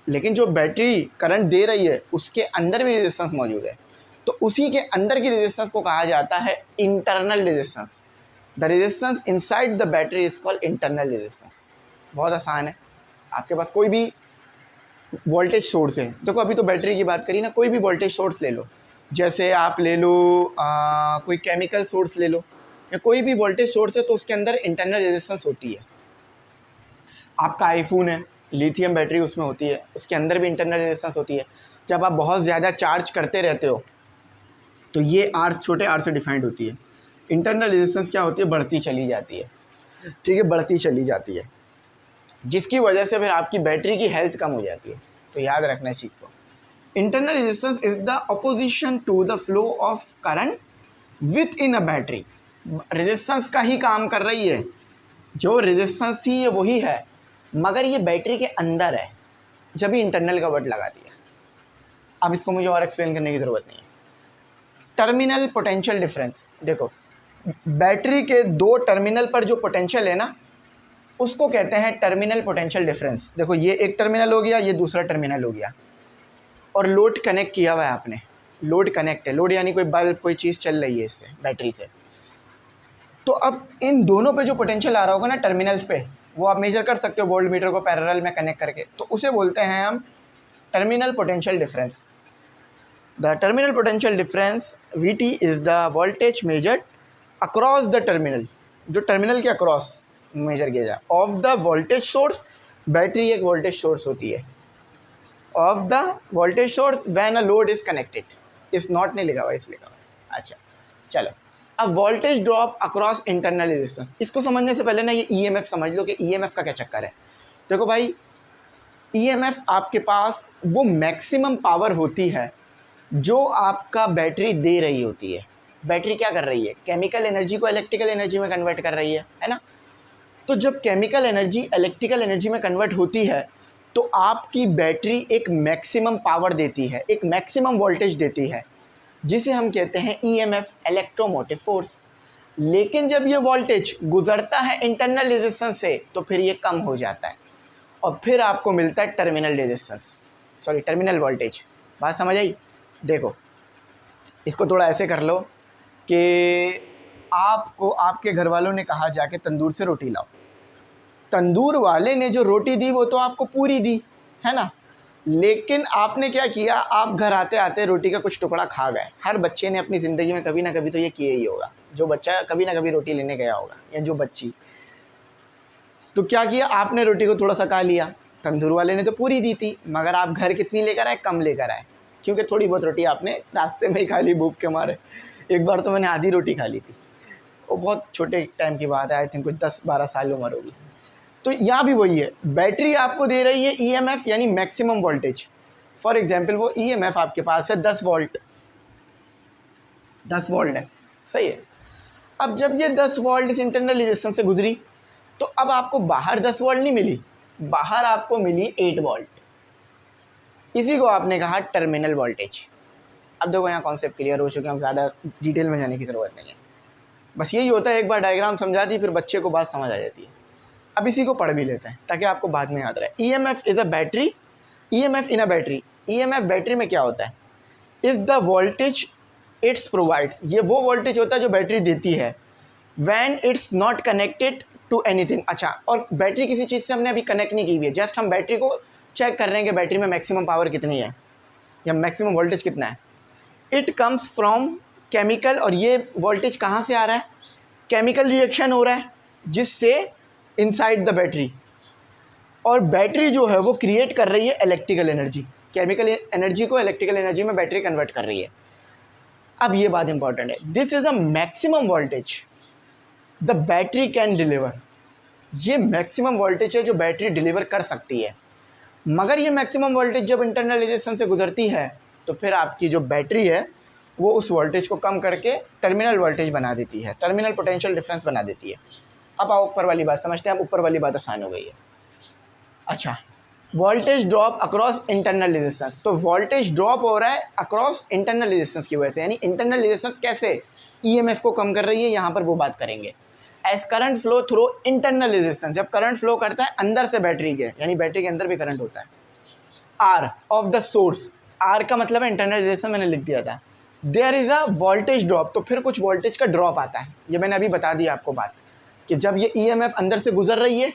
लेकिन जो बैटरी करंट दे रही है उसके अंदर भी रेजिस्टेंस मौजूद है, तो उसी के अंदर की रेजिस्टेंस को कहा जाता है internal resistance. The resistance inside the battery is called internal resistance. बहुत आसान है, आपके पास कोई भी वोल्टेज सोर्स है, देखो अभी तो बैटरी की बात करी ना, कोई भी वोल्टेज सोर्स ले लो, जैसे आप ले लो कोई केमिकल सोर्स ले लो या कोई भी वोल्टेज सोर्स है, तो उसके अंदर इंटरनल रेजिस्टेंस होती है। आपका आईफोन है, लिथियम बैटरी उसमें होती है, उसके अंदर भी इंटरनल रेजिस्टेंस होती है। जब आप बहुत ज़्यादा चार्ज करते रहते हो तो ये आर, छोटे आर से डिफाइंड होती है। इंटरनल रेजिस्टेंस क्या होती है, बढ़ती चली जाती है, ठीक है, बढ़ती चली जाती है, जिसकी वजह से फिर आपकी बैटरी की हेल्थ कम हो जाती है। तो याद रखना इस चीज़ को, internal resistance is the opposition to the flow of current within a battery. Resistance का ही काम कर रही है, जो रेजिस्टेंस थी ये वही है, मगर ये बैटरी के अंदर है, जब भी इंटरनल का वर्ड लगा दिया। अब इसको मुझे और एक्सप्लेन करने की ज़रूरत नहीं है। टर्मिनल पोटेंशियल डिफरेंस, देखो बैटरी के दो टर्मिनल पर जो पोटेंशियल है ना, उसको कहते हैं टर्मिनल पोटेंशियल डिफरेंस। देखो ये एक टर्मिनल हो गया, ये दूसरा टर्मिनल हो गया, और लोड कनेक्ट किया हुआ है आपने, लोड कनेक्ट है, लोड यानी कोई बल्ब कोई चीज़ चल रही है इससे, बैटरी से। तो अब इन दोनों पे जो पोटेंशियल आ रहा होगा ना टर्मिनल्स पे, वो आप मेजर कर सकते हो वोल्ट मीटर को पैरेलल में कनेक्ट करके, तो उसे बोलते हैं हम terminal potential difference. The terminal potential difference VT is the voltage measured across the terminal, जो टर्मिनल के अक्रॉस मेजर किया जाए, of the voltage source. Battery एक वोल्टेज सोर्स होती है, of the voltage source when a load is connected. इस not नहीं लिखा हुआ, इस लिखा हुआ। अच्छा चलो, अब voltage drop across internal resistance, इसको समझने से पहले ना ये EMF समझ लो कि EMF का क्या चक्कर है। देखो भाई, EMF आपके पास वो मैक्सिमम पावर होती है जो आपका बैटरी दे रही होती है। बैटरी क्या कर रही है, केमिकल एनर्जी को इलेक्ट्रिकल एनर्जी में कन्वर्ट कर रही है ना। तो जब केमिकल एनर्जी इलेक्ट्रिकल एनर्जी में कन्वर्ट होती है तो आपकी बैटरी एक मैक्सिमम पावर देती है, एक मैक्सिमम वोल्टेज देती है, जिसे हम कहते हैं EMF, इलेक्ट्रोमोटिव फोर्स। लेकिन जब ये वोल्टेज गुजरता है इंटरनल रेजिस्टेंस से तो फिर ये कम हो जाता है और फिर आपको मिलता है terminal resistance, sorry terminal voltage. बात समझ आई? देखो इसको थोड़ा ऐसे कर लो कि आपको आपके घर वालों ने कहा जाके तंदूर से रोटी लाओ, तंदूर वाले ने जो रोटी दी वो तो आपको पूरी दी है ना, लेकिन आपने क्या किया, आप घर आते आते रोटी का कुछ टुकड़ा खा गए। हर बच्चे ने अपनी ज़िंदगी में कभी ना कभी तो ये किया ही होगा, जो बच्चा कभी ना कभी रोटी लेने गया होगा या जो बच्ची। तो क्या किया आपने, रोटी को थोड़ा सा खा लिया, तंदूर वाले ने तो पूरी दी थी, मगर आप घर कितनी लेकर आए, कम लेकर आए, क्योंकि थोड़ी बहुत रोटी आपने रास्ते में ही खा ली भूख के मारे। एक बार तो मैंने आधी रोटी खा ली थी, वो बहुत छोटे टाइम की बात है, आई थिंक कुछ 10-12 साल उम्र होगी। तो यहाँ भी वही है, बैटरी आपको दे रही है EMF यानी मैक्सिमम वोल्टेज। फॉर एग्जांपल वो EMF आपके पास है 10 वोल्ट, 10 वोल्ट है, सही है। अब जब ये 10 वोल्ट इस इंटरनल रेजिस्टेंस से गुजरी तो अब आपको बाहर 10 वोल्ट नहीं मिली, बाहर आपको मिली 8 वोल्ट। इसी को आपने कहा टर्मिनल वोल्टेज। अब देखो यहाँ कॉन्सेप्ट क्लियर हो चुके हैं, हम ज़्यादा डिटेल में जाने की ज़रूरत नहीं है, बस यही होता है, एक बार डायग्राम समझा दी फिर बच्चे को बात समझ आ जाती है। अब इसी को पढ़ भी लेते हैं ताकि आपको बाद में याद रहे। EMF is a battery, EMF in a battery. EMF battery में क्या होता है, is the voltage it's provides, ये वो वोल्टेज होता है जो बैटरी देती है, when it's not connected to anything. अच्छा, और बैटरी किसी चीज़ से हमने अभी कनेक्ट नहीं की हुई है, जस्ट हम बैटरी को चेक कर रहे हैं कि बैटरी में मैक्सिमम पावर कितनी है या मैक्सिमम वोल्टेज कितना है। इट कम्स फ्रॉम केमिकल, और ये वोल्टेज कहाँ से आ रहा है, केमिकल रिएक्शन हो रहा है जिससे इनसाइड द बैटरी, और बैटरी जो है वो क्रिएट कर रही है इलेक्ट्रिकल एनर्जी, केमिकल एनर्जी को इलेक्ट्रिकल एनर्जी में बैटरी कन्वर्ट कर रही है। अब ये बात इंपॉर्टेंट है, this is the maximum voltage the battery can deliver. ये मैक्सिमम वोल्टेज है जो बैटरी डिलीवर कर सकती है, मगर ये मैक्सिमम वोल्टेज जब इंटरनल रेजिस्टेंस से गुजरती है तो फिर आपकी जो बैटरी है वो उस वोल्टेज को कम करके टर्मिनल वोल्टेज बना देती है, टर्मिनल पोटेंशियल डिफरेंस बना देती है। अब आओ ऊपर वाली बात समझते हैं, अब ऊपर वाली बात आसान हो गई है। अच्छा, voltage drop across internal resistance. तो वोल्टेज ड्रॉप हो रहा है अक्रॉस इंटरनल रेजिस्टेंस की वजह से, यानी इंटरनल रेजिस्टेंस कैसे ईएमएफ को कम कर रही है, यहाँ पर वो बात करेंगे। As current flow through internal resistance, जब करंट फ्लो करता है अंदर से बैटरी के, यानी बैटरी के अंदर भी करंट होता है। R of the source, R का मतलब है इंटरनल रेजिस्टेंस, मैंने लिख दिया था। There is a voltage drop, तो फिर कुछ वोल्टेज का ड्रॉप आता है, ये मैंने अभी बता दिया आपको बात, कि जब ये ईएमएफ अंदर से गुजर रही है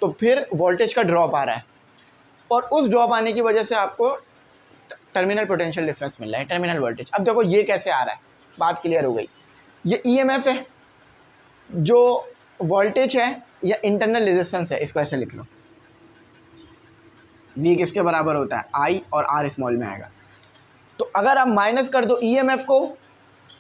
तो फिर वोल्टेज का ड्रॉप आ रहा है, और उस ड्रॉप आने की वजह से आपको टर्मिनल पोटेंशियल डिफरेंस मिल रहा है, टर्मिनल वोल्टेज। अब देखो ये कैसे आ रहा है, बात क्लियर हो गई। ये ईएमएफ है, जो वोल्टेज है या इंटरनल रेजिस्टेंस है, इसको ऐसे लिख लो। V किसके बराबर होता है, I, और R स्मॉल में आएगा। तो अगर आप माइनस कर दो ईएमएफ को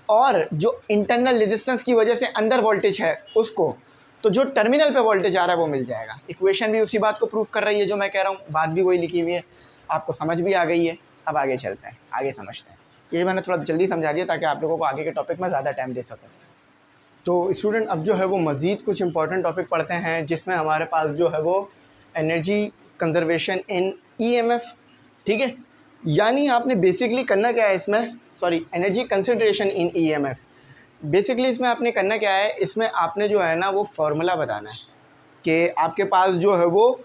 और जो इंटरनल रेजिस्टेंस की वजह से अंदर वोल्टेज है उसको, तो जो टर्मिनल पे वोल्टेज आ रहा है वो मिल जाएगा। इक्वेशन भी उसी बात को प्रूफ कर रही है जो मैं कह रहा हूँ, बात भी वही लिखी हुई है, आपको समझ भी आ गई है। अब आगे चलते हैं, आगे समझते हैं। ये मैंने थोड़ा जल्दी समझा दिया ताकि आप लोगों को आगे के टॉपिक में ज़्यादा टाइम दे सकूँ। तो स्टूडेंट अब जो है वो मज़ीद कुछ इंपॉर्टेंट टॉपिक पढ़ते हैं, जिसमें हमारे पास जो है वो एनर्जी कंजर्वेशन इन ईएमएफ, ठीक है। यानी आपने बेसिकली करना क्या है इसमें, sorry, energy consideration in EMF. Basically इसमें आपने करना क्या है, इसमें आपने जो है ना वो फार्मूला बताना है कि आपके पास जो है वो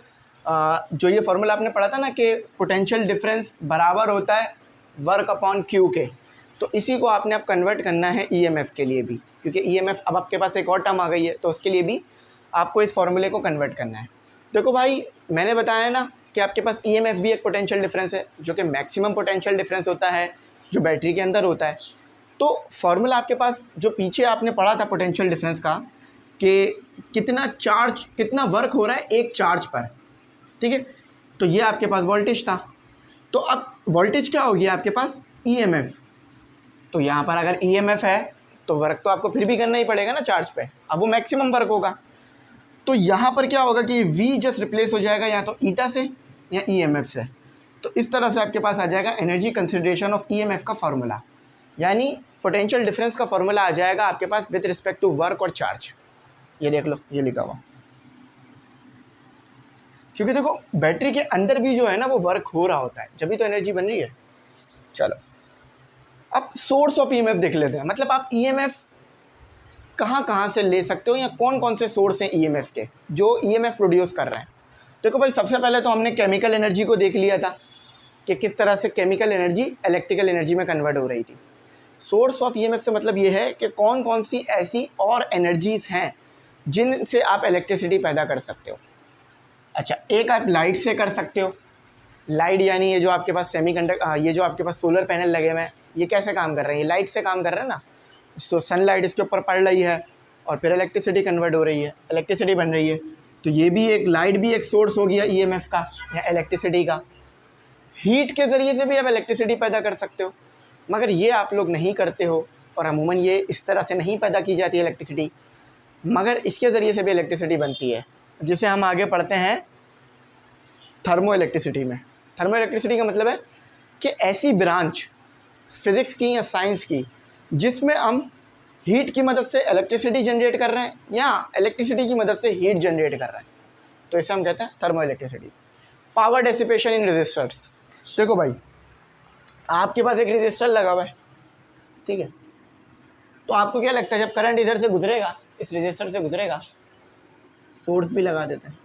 जो ये फार्मूला आपने पढ़ा था ना कि पोटेंशियल डिफरेंस बराबर होता है वर्क अपॉन क्यू के, तो इसी को आपने अब कन्वर्ट करना है ईएमएफ के लिए भी, क्योंकि ईएमएफ अब आपके पास एक और टर्म आ गई है, तो उसके लिए भी आपको इस फार्मूले को कन्वर्ट करना है। देखो भाई, मैंने बताया ना कि आपके पास ईएमएफ भी एक पोटेंशियल डिफरेंस है, जो कि मैक्सिमम पोटेंशियल डिफरेंस होता है जो बैटरी के अंदर होता है। तो फार्मूला आपके पास जो पीछे आपने पढ़ा था पोटेंशियल डिफरेंस का, कि कितना चार्ज, कितना वर्क हो रहा है एक चार्ज पर, ठीक है। तो ये आपके पास वोल्टेज था, तो अब वोल्टेज क्या हो गया आपके पास, ईएमएफ। तो यहाँ पर अगर ईएमएफ है तो वर्क तो आपको फिर भी करना ही पड़ेगा ना चार्ज पे, अब वो मैक्सिमम वर्क होगा। तो यहाँ पर क्या होगा कि V जस्ट रिप्लेस हो जाएगा या तो ईटा से या ईएमएफ से। तो इस तरह से आपके पास आ जाएगा एनर्जी कंसिडरेशन ऑफ ईएमएफ का फार्मूला, यानी पोटेंशियल डिफरेंस का फार्मूला आ जाएगा आपके पास विद रिस्पेक्ट टू वर्क और चार्ज। ये देख लो, ये लिखा हुआ, क्योंकि देखो बैटरी के अंदर भी जो है ना वो वर्क हो रहा होता है, जब तो एनर्जी बन रही है। चलो अब सोर्स ऑफ ईएमएफ देख लेते हैं, मतलब आप ईएमएफ कहाँ से ले सकते हो या कौन कौन से सोर्स हैं ईएमएफ के जो ईएमएफ प्रोड्यूस कर रहे हैं। देखो भाई, सबसे पहले तो हमने केमिकल एनर्जी को देख लिया था कि किस तरह से केमिकल एनर्जी इलेक्ट्रिकल एनर्जी में कन्वर्ट हो रही थी। सोर्स ऑफ ईएमएफ से मतलब ये है कि कौन कौन सी ऐसी और एनर्जीज़ हैं जिनसे आप इलेक्ट्रिसिटी पैदा कर सकते हो। अच्छा, एक आप लाइट से कर सकते हो। लाइट यानी ये जो आपके पास ये जो आपके पास सोलर पैनल लगे हुए हैं, ये कैसे काम कर रहे हैं, ये लाइट से काम कर रहे हैं ना। सो सनलाइट इसके ऊपर पड़ रही है और फिर इलेक्ट्रिसिटी कन्वर्ट हो रही है, इलेक्ट्रिसिटी बन रही है। तो ये भी एक लाइट भी एक सोर्स हो गया ईएमएफ का या इलेक्ट्रिसिटी का। हीट के ज़रिए से भी आप इलेक्ट्रिसिटी पैदा कर सकते हो, मगर ये आप लोग नहीं करते हो, और अमूमन ये इस तरह से नहीं पैदा की जाती है इलेक्ट्रिसिटी, मगर इसके ज़रिए से भी इलेक्ट्रिसिटी बनती है, जिसे हम आगे पढ़ते हैं थर्मो इलेक्ट्रिसिटी में। थर्मो इलेक्ट्रिसिटी का मतलब है कि ऐसी ब्रांच फिज़िक्स की या साइंस की जिसमें हम हीट की मदद से इलेक्ट्रिसिटी जनरेट कर रहे हैं या इलेक्ट्रिसिटी की मदद से हीट जनरेट कर रहे हैं, तो इसे हम कहते हैं थर्मो इलेक्ट्रिसिटी। पावर डेसिपेशन इन रेजिस्टर्स। देखो भाई, आपके पास एक रेजिस्टर लगा हुआ है, ठीक है, तो आपको क्या लगता है जब करंट इधर से गुजरेगा, इस रेजिस्टर से गुजरेगा, सोर्स भी लगा देते हैं,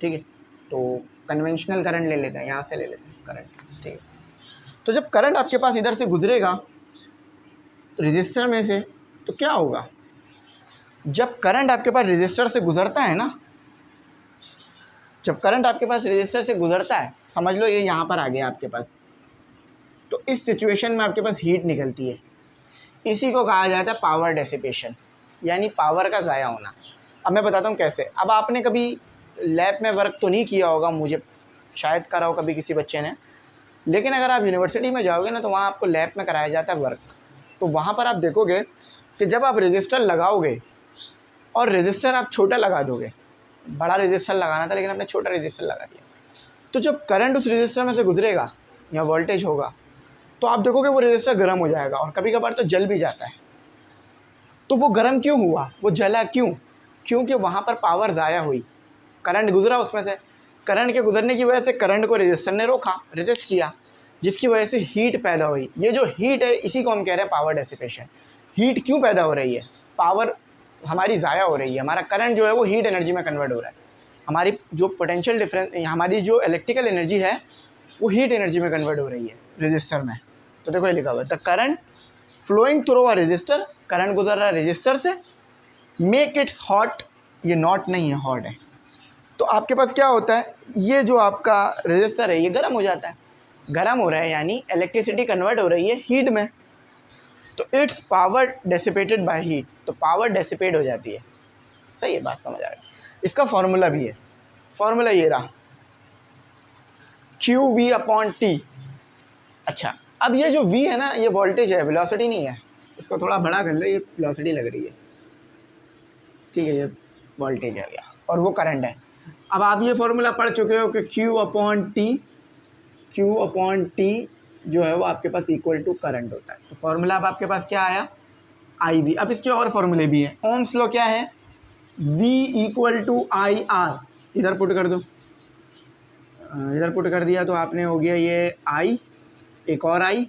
ठीक है, तो कन्वेंशनल करंट ले लेते हैं, यहाँ से ले लेते हैं करंट, ठीक है। तो जब करंट आपके पास इधर से गुजरेगा रेजिस्टर में से, तो क्या होगा, जब करंट आपके पास रेजिस्टर से गुजरता है ना, जब करंट आपके पास रेजिस्टर से गुजरता है, समझ लो ये यहाँ पर आ गया आपके पास, तो इस सिचुएशन में आपके पास हीट निकलती है। इसी को कहा जाता है पावर डेसिपेशन, यानी पावर का ज़ाया होना। अब मैं बताता हूँ कैसे। अब आपने कभी लैब में वर्क तो नहीं किया होगा, मुझे शायद करा हो कभी किसी बच्चे ने, लेकिन अगर आप यूनिवर्सिटी में जाओगे ना तो वहाँ आपको लैब में कराया जाता है वर्क। तो वहाँ पर आप देखोगे कि जब आप रजिस्टर लगाओगे और रजिस्टर आप छोटा लगा दोगे, बड़ा रजिस्टर लगाना था लेकिन आपने छोटा रजिस्टर लगा दिया, तो जब करंट उस रजिस्टर में से गुजरेगा या वोल्टेज होगा, तो आप देखोगे वो रजिस्टर गर्म हो जाएगा और कभी कभार तो जल भी जाता है। तो वो गर्म क्यों हुआ, वो जला क्यों, क्योंकि वहाँ पर पावर ज़ाया हुई, करंट गुजरा उसमें से, करंट के गुजरने की वजह से करंट को रेजिस्टर ने रोका, रेजिस्ट किया, जिसकी वजह से हीट पैदा हुई। ये जो हीट है इसी को हम कह रहे हैं पावर डेसिपेशन। हीट क्यों पैदा हो रही है? पावर हमारी ज़ाया हो रही है, हमारा करंट जो है वो हीट एनर्जी में कन्वर्ट हो रहा है, हमारी जो पोटेंशियल डिफरेंस, हमारी जो इलेक्ट्रिकल एनर्जी है वो हीट एनर्जी में कन्वर्ट हो रही है रेजिस्टर में। तो देखो ये लिखा हुआ है the current flowing through a resistor, current गुजर रहा है रेजिस्टर से, मेक इट्स हॉट, ये नॉट नहीं है हॉट है। तो आपके पास क्या होता है, ये जो आपका रेजिस्टर है ये गर्म हो जाता है, गर्म हो रहा है यानी इलेक्ट्रिसिटी कन्वर्ट हो रही है हीट में, तो it's power dissipated by heat, तो पावर डेसिपेट हो जाती है। सही है, बात समझ आ गई। इसका फॉर्मूला भी है, फॉर्मूला ये रहा QV/T। अच्छा, अब ये जो V है ना ये वोल्टेज है, वेलोसिटी नहीं है, इसको थोड़ा बड़ा कर लो, ये वेलोसिटी लग रही है, ठीक है, ये वोल्टेज आ गया और वो करंट है। अब आप ये फॉर्मूला पढ़ चुके हो कि Q/T जो है वो आपके पास इक्वल टू करंट होता है। तो फॉर्मूला अब आपके पास क्या आया, IV। अब इसके और फॉर्मूले भी हैं। ओम्स लॉ क्या है, V = IR, इधर पुट कर दो, इधर पुट कर दिया तो आपने हो गया ये I, एक और I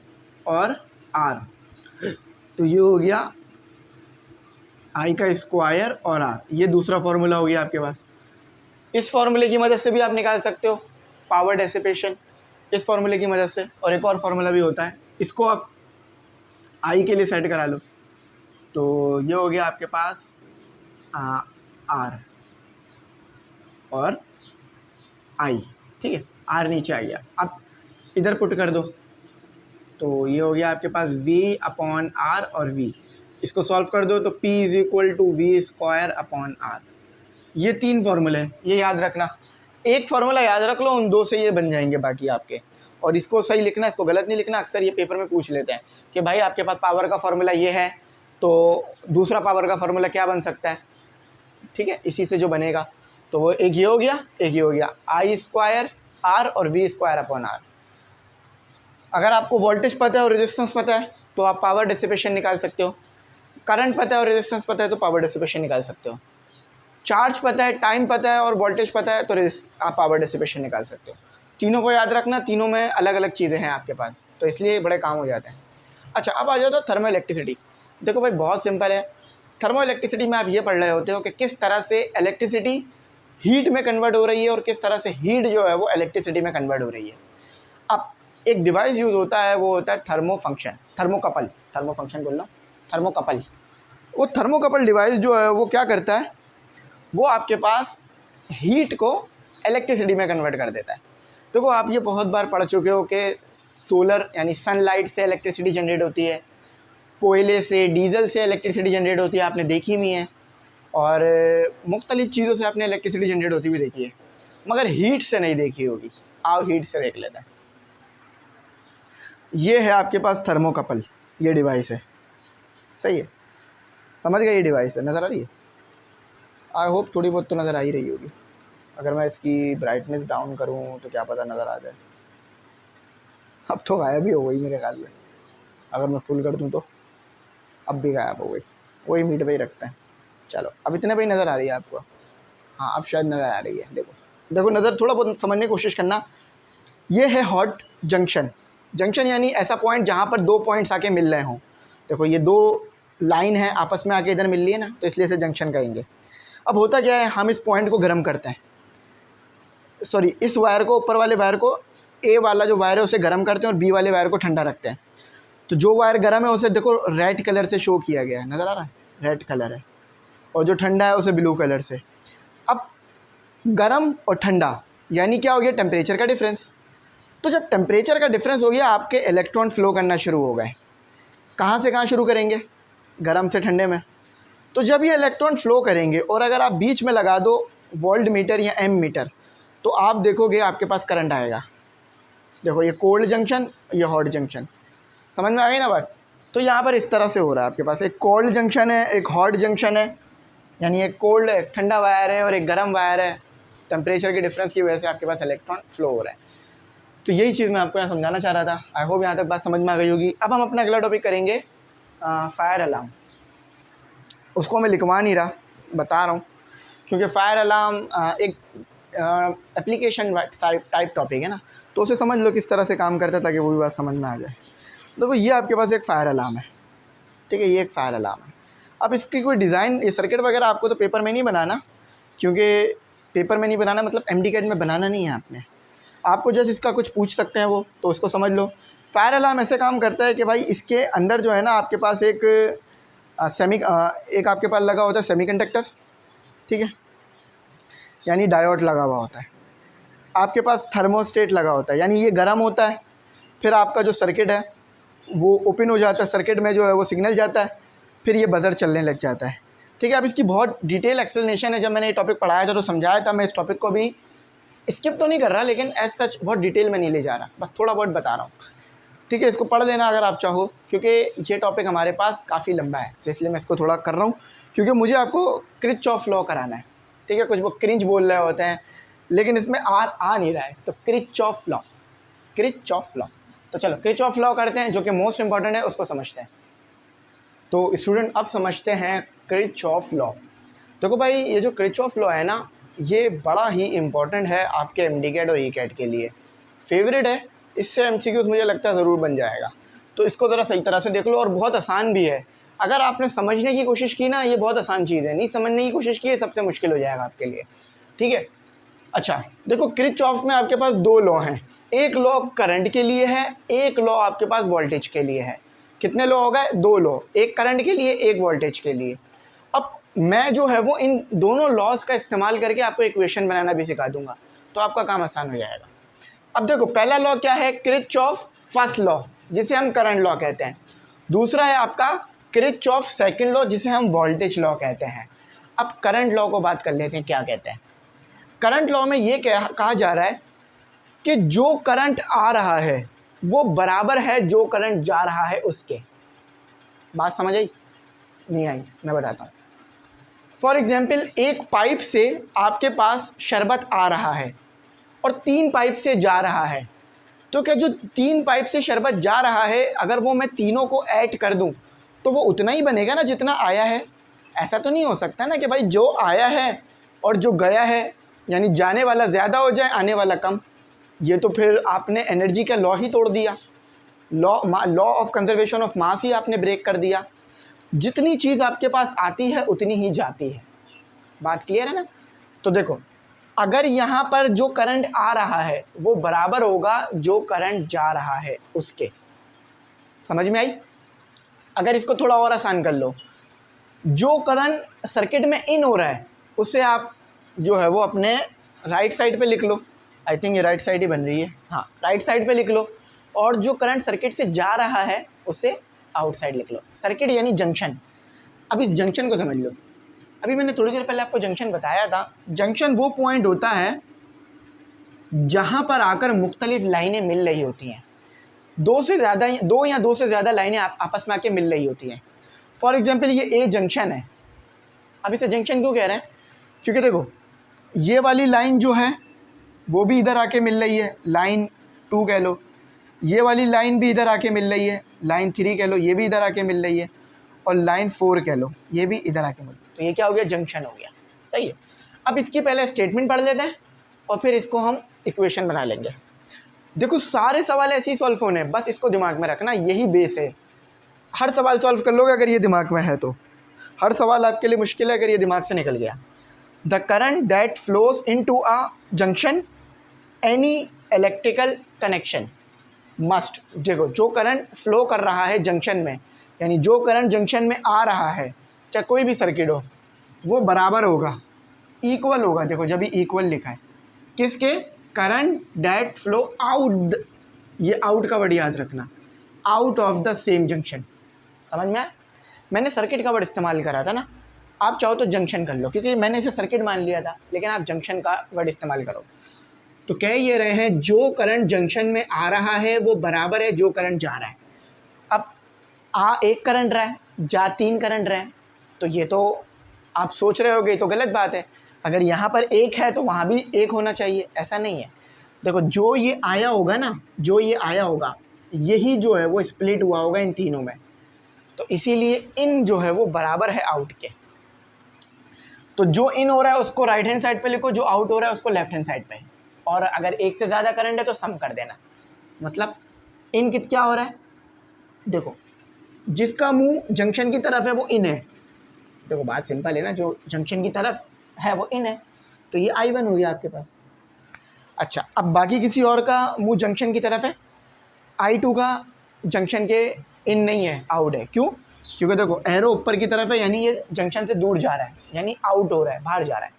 और R, तो ये हो गया I का स्क्वायर और R, ये दूसरा फॉर्मूला हो गया आपके पास। इस फॉर्मूले की मदद से भी आप निकाल सकते हो पावर डेसिपेशन, इस फॉर्मूले की मदद से। और एक और फार्मूला भी होता है, इसको आप I के लिए सेट करा लो, तो ये हो गया आपके पास R और I, ठीक है, R नीचे आ गया। अब इधर पुट कर दो, तो ये हो गया आपके पास V/R और V, इसको सॉल्व कर दो तो P = V²/R। ये 3 फार्मूले हैं, ये याद रखना। एक फार्मूला याद रख लो, उन 2 से ये बन जाएंगे बाकी आपके। और इसको सही लिखना, इसको गलत नहीं लिखना। अक्सर ये पेपर में पूछ लेते हैं कि भाई आपके पास पावर का फार्मूला ये है, तो दूसरा पावर का फार्मूला क्या बन सकता है, ठीक है, इसी से जो बनेगा। तो वो एक ये हो गया, एक ये हो गया, I² और V²/R। अगर आपको वोल्टेज पता है और रेजिस्टेंस पता है तो आप पावर डिसिपेशन निकाल सकते हो, करंट पता है और रेजिस्टेंस पता है तो पावर डिसिपेशन निकाल सकते हो, चार्ज पता है, टाइम पता है और वोल्टेज पता है तो आप पावर डिसिपेशन निकाल सकते हो। तीनों को याद रखना, तीनों में अलग अलग चीज़ें हैं आपके पास, तो इसलिए बड़े काम हो जाते हैं। अच्छा, अब आ जाओ तो थर्मो इलेक्ट्रिसिटी। देखो भाई बहुत सिंपल है, थर्मो इलेक्ट्रिसिटी में आप ये पढ़ रहे होते हो कि किस तरह से इलेक्ट्रिसिटी हीट में कन्वर्ट हो रही है और किस तरह से हीट जो है वो इलेक्ट्रिसिटी में कन्वर्ट हो रही है। अब एक डिवाइस यूज़ होता है, वो होता है थर्मोकपल, थर्मोफंक्शन बोल रहा हूँ, थर्मोकपल। वो थर्मोकपल डिवाइस जो है वो क्या करता है, वो आपके पास हीट को इलेक्ट्रिसिटी में कन्वर्ट कर देता है। देखो आप ये बहुत बार पढ़ चुके हो कि सोलर यानी सनलाइट से इलेक्ट्रिसिटी जनरेट होती है, कोयले से, डीजल से इलेक्ट्रिसिटी जनरेट होती है, आपने देखी भी है, और मुख्तलिफ़ चीज़ों से आपने इलेक्ट्रिसिटी जनरेट होती भी देखी है, मगर हीट से नहीं देखी होगी। आओ हीट से देख लेते हैं। ये है आपके पास थर्मोकपल, ये डिवाइस है, सही है, समझ गए, ये डिवाइस है, नज़र आ रही है, आई होप थोड़ी बहुत तो नज़र आ ही रही होगी। अगर मैं इसकी ब्राइटनेस डाउन करूं तो क्या पता नज़र आ जाए। अब तो गायब ही हो गई मेरे ख्याल में, अगर मैं फुल कर दूं तो अब भी गायब हो गई, वही मीट पे ही रखते हैं। चलो अब इतने पे ही नज़र आ रही है आपको, हाँ अब शायद नज़र आ रही है। देखो देखो नज़र, थोड़ा बहुत समझने की कोशिश करना। ये है हॉट जंक्शन, जंक्शन यानी ऐसा पॉइंट जहाँ पर 2 पॉइंट्स आके मिल रहे हों। देखो ये 2 लाइन है आपस में आके इधर मिल रही है ना, तो इसलिए इसे जंक्शन कहेंगे। अब होता क्या है, हम इस पॉइंट को गर्म करते हैं, सॉरी इस वायर को, ऊपर वाले वायर को, ए वाला जो वायर है उसे गर्म करते हैं और बी वाले वायर को ठंडा रखते हैं। तो जो वायर गर्म है उसे देखो रेड कलर से शो किया गया है, नज़र आ रहा है, रेड कलर है, और जो ठंडा है उसे ब्लू कलर से। अब गर्म और ठंडा यानी क्या हो गया, टेम्परेचर का डिफरेंस। तो जब टेम्परेचर का डिफरेंस हो गया, आपके इलेक्ट्रॉन फ्लो करना शुरू हो गए। कहाँ से कहाँ शुरू करेंगे, गर्म से ठंडे में। तो जब ये इलेक्ट्रॉन फ्लो करेंगे और अगर आप बीच में लगा दो वोल्ट मीटर या एम मीटर, तो आप देखोगे आपके पास करंट आएगा। देखो ये कोल्ड जंक्शन, ये हॉट जंक्शन, समझ में आ गई ना बात। तो यहाँ पर इस तरह से हो रहा है, आपके पास एक कोल्ड जंक्शन है, एक हॉट जंक्शन है, यानी एक कोल्ड एक ठंडा वायर है और एक गर्म वायर है। टेम्परेचर के डिफरेंस की वजह से आपके पास इलेक्ट्रॉन फ्लो हो रहा है। तो यही चीज़ मैं आपको यहाँ समझाना चाह रहा था। आई होप यहाँ तक बात समझ में आ गई होगी। अब हम अपना अगला टॉपिक करेंगे फायर अलार्म। उसको मैं लिखवा नहीं रहा, बता रहा हूँ, क्योंकि फायर अलार्म एक एप्लीकेशन टाइप टॉपिक है ना, तो उसे समझ लो किस तरह से काम करता है ताकि वो भी बात समझ में आ जाए। देखो ये आपके पास एक फायर अलार्म है, ठीक है, ये एक फायर अलार्म है। अब इसकी कोई डिज़ाइन, ये सर्किट वगैरह आपको तो पेपर में नहीं बनाना, क्योंकि पेपर में नहीं बनाना मतलब एमडी कैट में बनाना नहीं है आपने। आपको जस्ट इसका कुछ पूछ सकते हैं वो, तो उसको समझ लो। फायर अलार्म ऐसे काम करता है कि भाई इसके अंदर जो है ना आपके पास एक एक आपके पास लगा होता है सेमीकंडक्टर, ठीक है, यानी डायोड लगा हुआ होता है। आपके पास थर्मोस्टेट लगा होता है, यानी ये गर्म होता है, फिर आपका जो सर्किट है वो ओपन हो जाता है, सर्किट में जो है वो सिग्नल जाता है, फिर ये बज़र चलने लग जाता है, ठीक है। अब इसकी बहुत डिटेल एक्सप्लेनेशन है, जब मैंने ये टॉपिक पढ़ाया था तो समझाया था। मैं इस टॉपिक को भी स्किप तो नहीं कर रहा, लेकिन एज सच बहुत डिटेल में नहीं ले जा रहा, बस थोड़ा बहुत बता रहा हूँ, ठीक है। इसको पढ़ लेना अगर आप चाहो, क्योंकि ये टॉपिक हमारे पास काफ़ी लंबा है, तो इसलिए मैं इसको थोड़ा कर रहा हूँ, क्योंकि मुझे आपको किरचॉफ लॉ कराना है, ठीक है। कुछ वो क्रिंच बोल रहे होते हैं, लेकिन इसमें आ नहीं रहा है, तो किरचॉफ लॉ, किरचॉफ लॉ। तो चलो किरचॉफ लॉ करते हैं, जो कि मोस्ट इंपॉर्टेंट है, उसको समझते हैं। तो स्टूडेंट अब समझते हैं किरचॉफ लॉ। देखो भाई, ये जो किरचॉफ लॉ है ना, ये बड़ा ही इम्पॉर्टेंट है आपके एमडी कैट और ई कैट के लिए, फेवरेट है। इससे एमसीक्यूज़ मुझे लगता है ज़रूर बन जाएगा, तो इसको ज़रा सही तरह से देख लो। और बहुत आसान भी है, अगर आपने समझने की कोशिश की ना, ये बहुत आसान चीज़ है। नहीं समझने की कोशिश की, सबसे मुश्किल हो जाएगा आपके लिए, ठीक है। अच्छा देखो, किरचॉफ में आपके पास दो लॉ हैं, एक लॉ करंट के लिए है, एक लॉ आपके पास वोल्टेज के लिए है। कितने लॉ हो गए? दो लॉ, एक करंट के लिए, एक वोल्टेज के लिए। अब मैं जो है वो इन दोनों लॉज का इस्तेमाल करके आपको इक्वेशन बनाना भी सिखा दूंगा, तो आपका काम आसान हो जाएगा। अब देखो, पहला लॉ क्या है? किरचॉफ फर्स्ट लॉ, जिसे हम करंट लॉ कहते हैं। दूसरा है आपका किरचॉफ सेकंड लॉ, जिसे हम वोल्टेज लॉ कहते हैं। अब करंट लॉ को बात कर लेते हैं, क्या कहते हैं। करंट लॉ में ये कहा जा रहा है कि जो करंट आ रहा है वो बराबर है जो करंट जा रहा है उसके। बात समझ आई? नहीं आई? मैं बताता हूँ। फॉर एग्जाम्पल, एक पाइप से आपके पास शरबत आ रहा है और 3 पाइप से जा रहा है, तो क्या जो 3 पाइप से शरबत जा रहा है, अगर वो मैं तीनों को ऐड कर दूं तो वो उतना ही बनेगा ना जितना आया है? ऐसा तो नहीं हो सकता ना कि भाई जो आया है और जो गया है, यानी जाने वाला ज़्यादा हो जाए, आने वाला कम। ये तो फिर आपने एनर्जी का लॉ ही तोड़ दिया, law of conservation of mass ही आपने ब्रेक कर दिया। जितनी चीज़ आपके पास आती है उतनी ही जाती है। बात क्लियर है ना? तो देखो, अगर यहाँ पर जो करंट आ रहा है वो बराबर होगा जो करंट जा रहा है उसके। समझ में आई? अगर इसको थोड़ा और आसान कर लो, जो करंट सर्किट में इन हो रहा है उसे आप जो है वो अपने राइट साइड पे लिख लो। आई थिंक ये राइट साइड ही बन रही है, हाँ, राइट साइड पे लिख लो। और जो करंट सर्किट से जा रहा है उसे आउटसाइड लिख लो। सर्किट यानी जंक्शन। अब इस जंक्शन को समझ लो। अभी मैंने थोड़ी देर पहले आपको जंक्शन बताया था। जंक्शन वो पॉइंट होता है जहाँ पर आकर मुख्तलिफ लाइनें मिल रही होती हैं, दो या दो से ज़्यादा लाइनें आपस में आके मिल रही होती हैं। फॉर एग्जांपल, ये ए जंक्शन है। अब इसे जंक्शन क्यों कह रहे हैं? क्योंकि देखो, ये वाली लाइन जो है वो भी इधर आके मिल रही है, लाइन 2 कह लो। ये वाली लाइन भी इधर आके मिल रही है, लाइन 3 कह लो, ये भी इधर आके मिल रही है। और लाइन 4 कह लो, ये भी इधर आके मिल रही है। तो ये क्या हो गया? जंक्शन हो गया। सही है। अब इसकी पहले स्टेटमेंट पढ़ लेते हैं और फिर इसको हम इक्वेशन बना लेंगे। देखो, सारे सवाल ऐसे ही सॉल्व होने हैं, बस इसको दिमाग में रखना, यही बेस है। हर सवाल सॉल्व कर लोगे अगर ये दिमाग में है तो। हर सवाल आपके लिए मुश्किल है अगर ये दिमाग से निकल गया। The current that flows into a junction, any electrical connection must. देखो, जो करंट फ्लो कर रहा है जंक्शन में, यानी जो करंट जंक्शन में आ रहा है, चाहे कोई भी सर्किट हो, वो बराबर होगा, इक्वल होगा। देखो, जब भी इक्वल लिखा है किसके? करंट दैट फ्लो आउट, ये आउट का वर्ड याद रखना, out of the same junction. समझ में आया? मैंने सर्किट का वर्ड इस्तेमाल करा था ना, आप चाहो तो जंक्शन कर लो, क्योंकि मैंने इसे सर्किट मान लिया था, लेकिन आप जंक्शन का वर्ड इस्तेमाल करो। तो कह ये रहे हैं, जो करंट जंक्शन में आ रहा है वो बराबर है जो करंट जा रहा है। अब आ एक करंट रहा है, जा 3 करंट रहे हैं, तो ये तो आप सोच रहे होगे तो गलत बात है। अगर यहाँ पर एक है तो वहाँ भी एक होना चाहिए, ऐसा नहीं है। देखो, जो ये आया होगा ना, जो ये आया होगा, यही जो है वो स्प्लिट हुआ होगा इन तीनों में, तो इसीलिए इन जो है वो बराबर है आउट के। तो जो इन हो रहा है उसको राइट हैंड साइड पे लिखो, जो आउट हो रहा है उसको लेफ्ट हैंड साइड पे, और अगर एक से ज़्यादा करंट है तो सम कर देना। मतलब इन क्या हो रहा है, देखो जिसका मुंह जंक्शन की तरफ है वो इन है, देखो बात सिंपल है ना, जो जंक्शन की तरफ है वो इन है, तो ये I1 हो गया आपके पास। अच्छा, अब बाकी किसी और का मुंह जंक्शन की तरफ है, I2 का जंक्शन के इन नहीं है, आउट है। क्यों? क्योंकि देखो एरो ऊपर की तरफ है, यानी ये जंक्शन से दूर जा रहा है, यानी आउट हो रहा है, बाहर जा रहा है।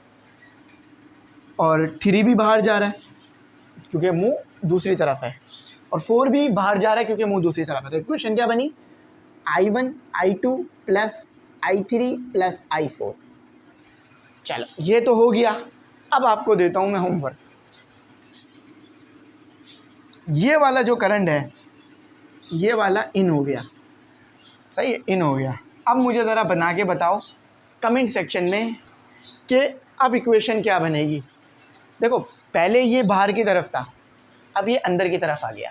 और 3 भी बाहर जा रहा है क्योंकि मुंह दूसरी तरफ है, और 4 भी बाहर जा रहा है क्योंकि मुंह दूसरी तरफ है। तो इक्वेशन क्या बनी, I1 I2 plus I3 plus I4। चलो ये तो हो गया। अब आपको देता हूं मैं होमवर्क। ये वाला जो करंट है ये वाला इन हो गया, सही है, इन हो गया। अब मुझे ज़रा बना के बताओ कमेंट सेक्शन में कि अब इक्वेशन क्या बनेगी। देखो पहले ये बाहर की तरफ था, अब ये अंदर की तरफ आ गया।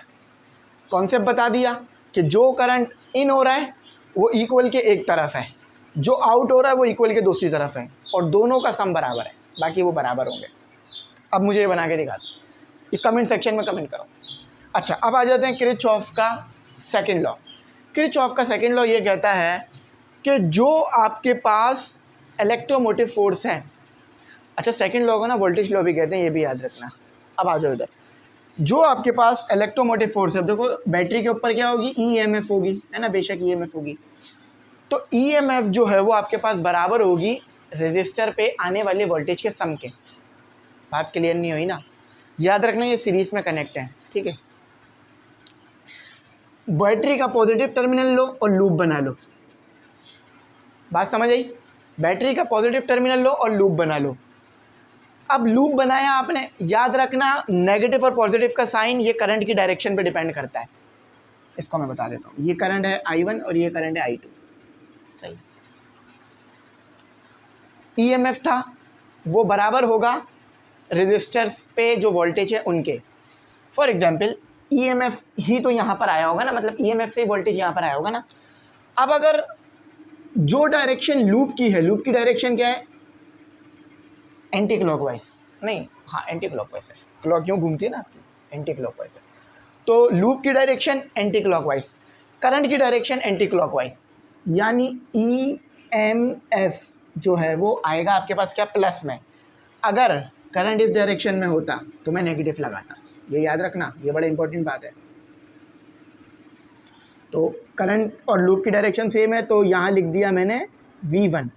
कॉन्सेप्ट बता दिया कि जो करंट इन हो रहा है वो इक्वल के एक तरफ है, जो आउट हो रहा है वो इक्वल के दूसरी तरफ है, और दोनों का सम बराबर है, बाकी वो बराबर होंगे। अब मुझे ये बना के दिखा दो, ये कमेंट सेक्शन में कमेंट करो। अच्छा, अब आ जाते हैं किरचॉफ का सेकंड लॉ। किरचॉफ का सेकंड लॉ ये कहता है कि जो आपके पास इलेक्ट्रोमोटिव फोर्स है, अच्छा सेकंड लॉ को ना वोल्टेज लॉ भी कहते हैं, ये भी याद रखना। अब आ जाओ इधर, जो आपके पास इलेक्ट्रोमोटिव फोर्स है, देखो बैटरी के ऊपर क्या होगी, EMF होगी, है ना, बेशक EMF होगी। तो EMF जो है वो आपके पास बराबर होगी रेजिस्टर पे आने वाले वोल्टेज के सम के। बात क्लियर नहीं हुई ना, याद रखना ये सीरीज में कनेक्ट है, ठीक है। बैटरी का पॉजिटिव टर्मिनल लो और लूप बना लो, बात समझ आई। बैटरी का पॉजिटिव टर्मिनल लो और लूप बना लो। अब लूप बनाया आपने, याद रखना नेगेटिव और पॉजिटिव का साइन ये करंट की डायरेक्शन पे डिपेंड करता है। इसको मैं बता देता हूँ, ये करंट है I1 और ये करंट है I2, सही। EMF था वो बराबर होगा रेजिस्टर्स पे जो वोल्टेज है उनके। फॉर एग्जांपल EMF ही तो यहाँ पर आया होगा ना, मतलब EMF से वोल्टेज यहाँ पर आया होगा ना। अब अगर जो डायरेक्शन लूप की है, लूप की डायरेक्शन क्या है, एंटी क्लॉकवाइज, नहीं हाँ एंटी क्लॉकवाइज है, क्लॉक क्यों घूमती है ना आपकी, एंटी क्लॉकवाइज है। तो लूप की डायरेक्शन एंटी क्लॉकवाइज, करंट की डायरेक्शन एंटी क्लॉकवाइज, यानी EMF जो है वो आएगा आपके पास क्या, प्लस में। अगर करंट इस डायरेक्शन में होता तो मैं नेगेटिव लगाता, ये याद रखना, ये बड़ा इंपॉर्टेंट बात है। तो करंट और लूप की डायरेक्शन सेम है, तो यहाँ लिख दिया मैंने V1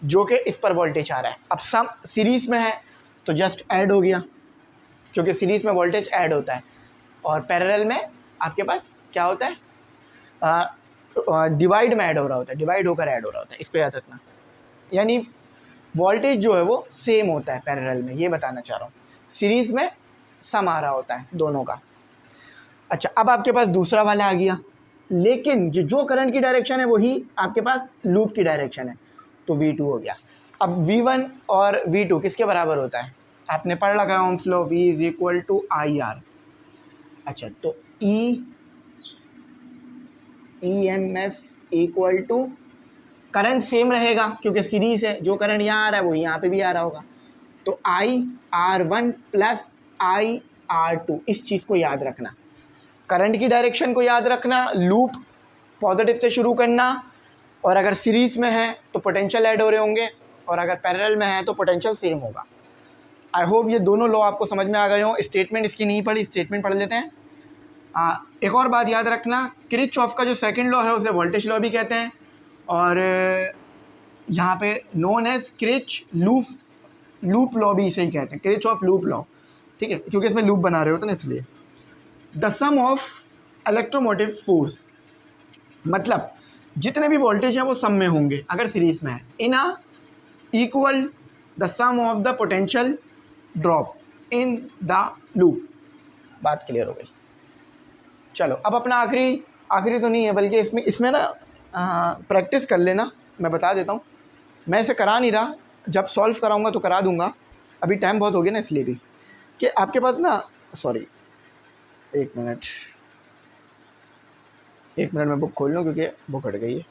जो कि इस पर वोल्टेज आ रहा है। अब सम सीरीज़ में है तो जस्ट ऐड हो गया, क्योंकि सीरीज़ में वोल्टेज ऐड होता है, और पैरेलल में आपके पास क्या होता है, डिवाइड में ऐड हो रहा होता है, डिवाइड होकर ऐड हो रहा होता है, इसको याद रखना। यानी वोल्टेज जो है वो सेम होता है पैरेलल में, ये बताना चाह रहा हूँ। सीरीज़ में सम आ रहा होता है दोनों का। अच्छा, अब आपके पास दूसरा वाला आ गया, लेकिन जो करंट की डायरेक्शन है वही आपके पास लूप की डायरेक्शन है, तो V2 हो गया। अब V1 और V2 किसके बराबर होता है, आपने पढ़ रखा है Ohm's law, V is equal to IR। अच्छा, तो EMF equal to current same रहेगा क्योंकि सीरीज़ है, जो करंट यहाँ आ रहा है वो यहाँ पे भी आ रहा होगा, तो IR1 प्लस IR2। इस चीज़ को याद रखना, करंट की डायरेक्शन को याद रखना, लूप पॉजिटिव से शुरू करना, और अगर सीरीज़ में है तो पोटेंशियल ऐड हो रहे होंगे, और अगर पैरेलल में है तो पोटेंशियल सेम होगा। आई होप ये दोनों लॉ आपको समझ में आ गए हों। स्टेटमेंट इसकी नहीं पढ़ी, स्टेटमेंट पढ़ लेते हैं। एक और बात याद रखना, किरचॉफ का जो सेकंड लॉ है उसे वोल्टेज लॉ भी कहते हैं, और यहाँ पे नोन एज किरच लूप लॉ भी इसे ही कहते हैं, किरचॉफ लूप लॉ, ठीक है, क्योंकि इसमें लूप बना रहे होते हैं ना, इसलिए। The sum of electromotive force, मतलब जितने भी वोल्टेज हैं वो सम में होंगे अगर सीरीज में है, in a equal the sum of the potential drop in the loop. बात क्लियर हो गई। चलो अब अपना आखिरी तो नहीं है, बल्कि इसमें ना प्रैक्टिस कर लेना, मैं बता देता हूँ। मैं इसे करा नहीं रहा, जब सॉल्व कराऊंगा तो करा दूंगा, अभी टाइम बहुत हो गया ना इसलिए भी, कि आपके पास ना, सॉरी एक मिनट मैं बुक खोल लूँ क्योंकि बुक हट गई है।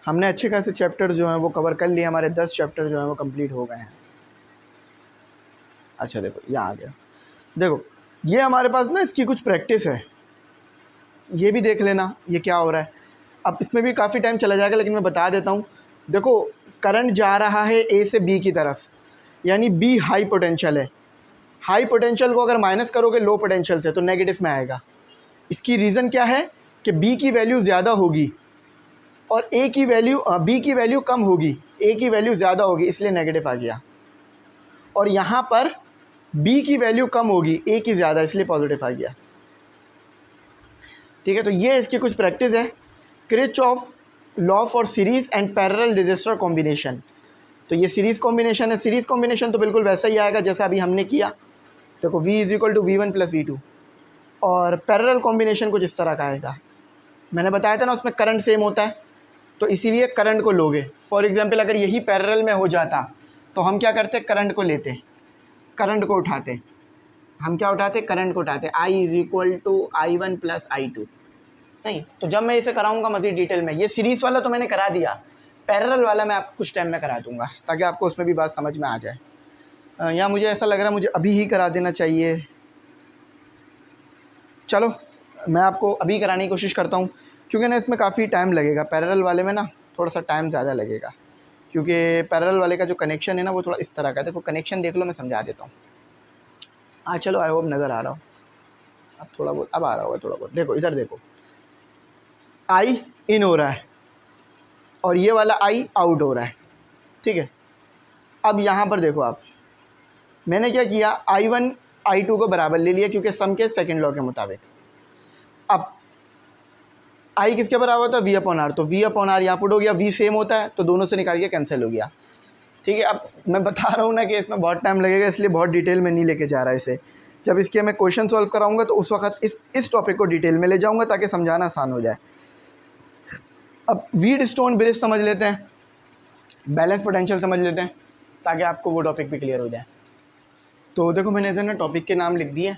हमने अच्छे खासे चैप्टर जो हैं वो कवर कर लिए, हमारे 10 चैप्टर जो हैं वो कंप्लीट हो गए हैं। अच्छा देखो यहाँ आ गया, देखो ये हमारे पास ना इसकी कुछ प्रैक्टिस है, ये भी देख लेना ये क्या हो रहा है। अब इसमें भी काफ़ी टाइम चला जाएगा लेकिन मैं बता देता हूँ। देखो करंट जा रहा है ए से बी की तरफ, यानी बी हाई पोटेंशियल है। हाई पोटेंशियल को अगर माइनस करोगे लो पोटेंशियल से तो नेगेटिव में आएगा। इसकी रीज़न क्या है कि बी की वैल्यू ज़्यादा होगी और ए की वैल्यू बी की वैल्यू कम होगी, ए की वैल्यू ज़्यादा होगी इसलिए नेगेटिव आ गया। और यहाँ पर बी की वैल्यू कम होगी, ए की ज़्यादा, इसलिए पॉजिटिव आ गया। ठीक है, तो ये इसकी कुछ प्रैक्टिस है। Kirchhoff law for series and parallel resistor combination. तो ये सीरीज़ कॉम्बिनेशन है। सीरीज़ कॉम्बिनेशन तो बिल्कुल वैसा ही आएगा जैसा अभी हमने किया। देखो V is equal to V1 + V2। और पैरेलल कॉम्बिनेशन कुछ इस तरह का आएगा। मैंने बताया था ना उसमें करंट सेम होता है, तो इसीलिए करंट को लोगे। फॉर एग्जांपल अगर यही पैरेलल में हो जाता तो हम क्या करते, करंट को लेते, करंट को उठाते। हम क्या उठाते, करंट को उठाते। I is equal to I1 + I2। सही। तो जब मैं इसे कराऊंगा मज़ीद डिटेल में, ये सीरीज़ वाला तो मैंने करा दिया, पैरेलल वाला मैं आपको कुछ टाइम में करा दूंगा ताकि आपको उसमें भी बात समझ में आ जाए। या मुझे ऐसा लग रहा है मुझे अभी ही करा देना चाहिए। चलो मैं आपको अभी कराने की कोशिश करता हूँ, क्योंकि ना इसमें काफ़ी टाइम लगेगा। पैरेलल वाले में ना थोड़ा सा टाइम ज़्यादा लगेगा, क्योंकि पैरेलल वाले का जो कनेक्शन है ना वो थोड़ा इस तरह का है। देखो कनेक्शन देख लो, मैं समझा देता हूँ। हाँ चलो, आई होप नज़र आ रहा हो। अब थोड़ा बहुत अब आ रहा होगा थोड़ा बहुत। देखो इधर देखो, आई इन हो रहा है और ये वाला आई आउट हो रहा है। ठीक है, अब यहाँ पर देखो आप, मैंने क्या किया, I1 I2 को बराबर ले लिया क्योंकि सम के सेकंड लॉ के मुताबिक। अब I किसके बराबर होता है, V/R। तो V/R यहाँ पुट हो गया, V सेम होता है तो दोनों से निकाल के कैंसिल हो गया। ठीक है, अब मैं बता रहा हूँ ना कि इसमें बहुत टाइम लगेगा, इसलिए बहुत डिटेल में नहीं लेके जा रहा इसे। जब इसके मैं क्वेश्चन सॉल्व कराऊंगा तो उस वक्त इस टॉपिक को डिटेल में ले जाऊँगा ताकि समझाना आसान हो जाए। अब व्हीटस्टोन ब्रिज समझ लेते हैं, बैलेंस पोटेंशियल समझ लेते हैं ताकि आपको वो टॉपिक भी क्लियर हो जाए। तो देखो मैंने इधर ना टॉपिक के नाम लिख दिए,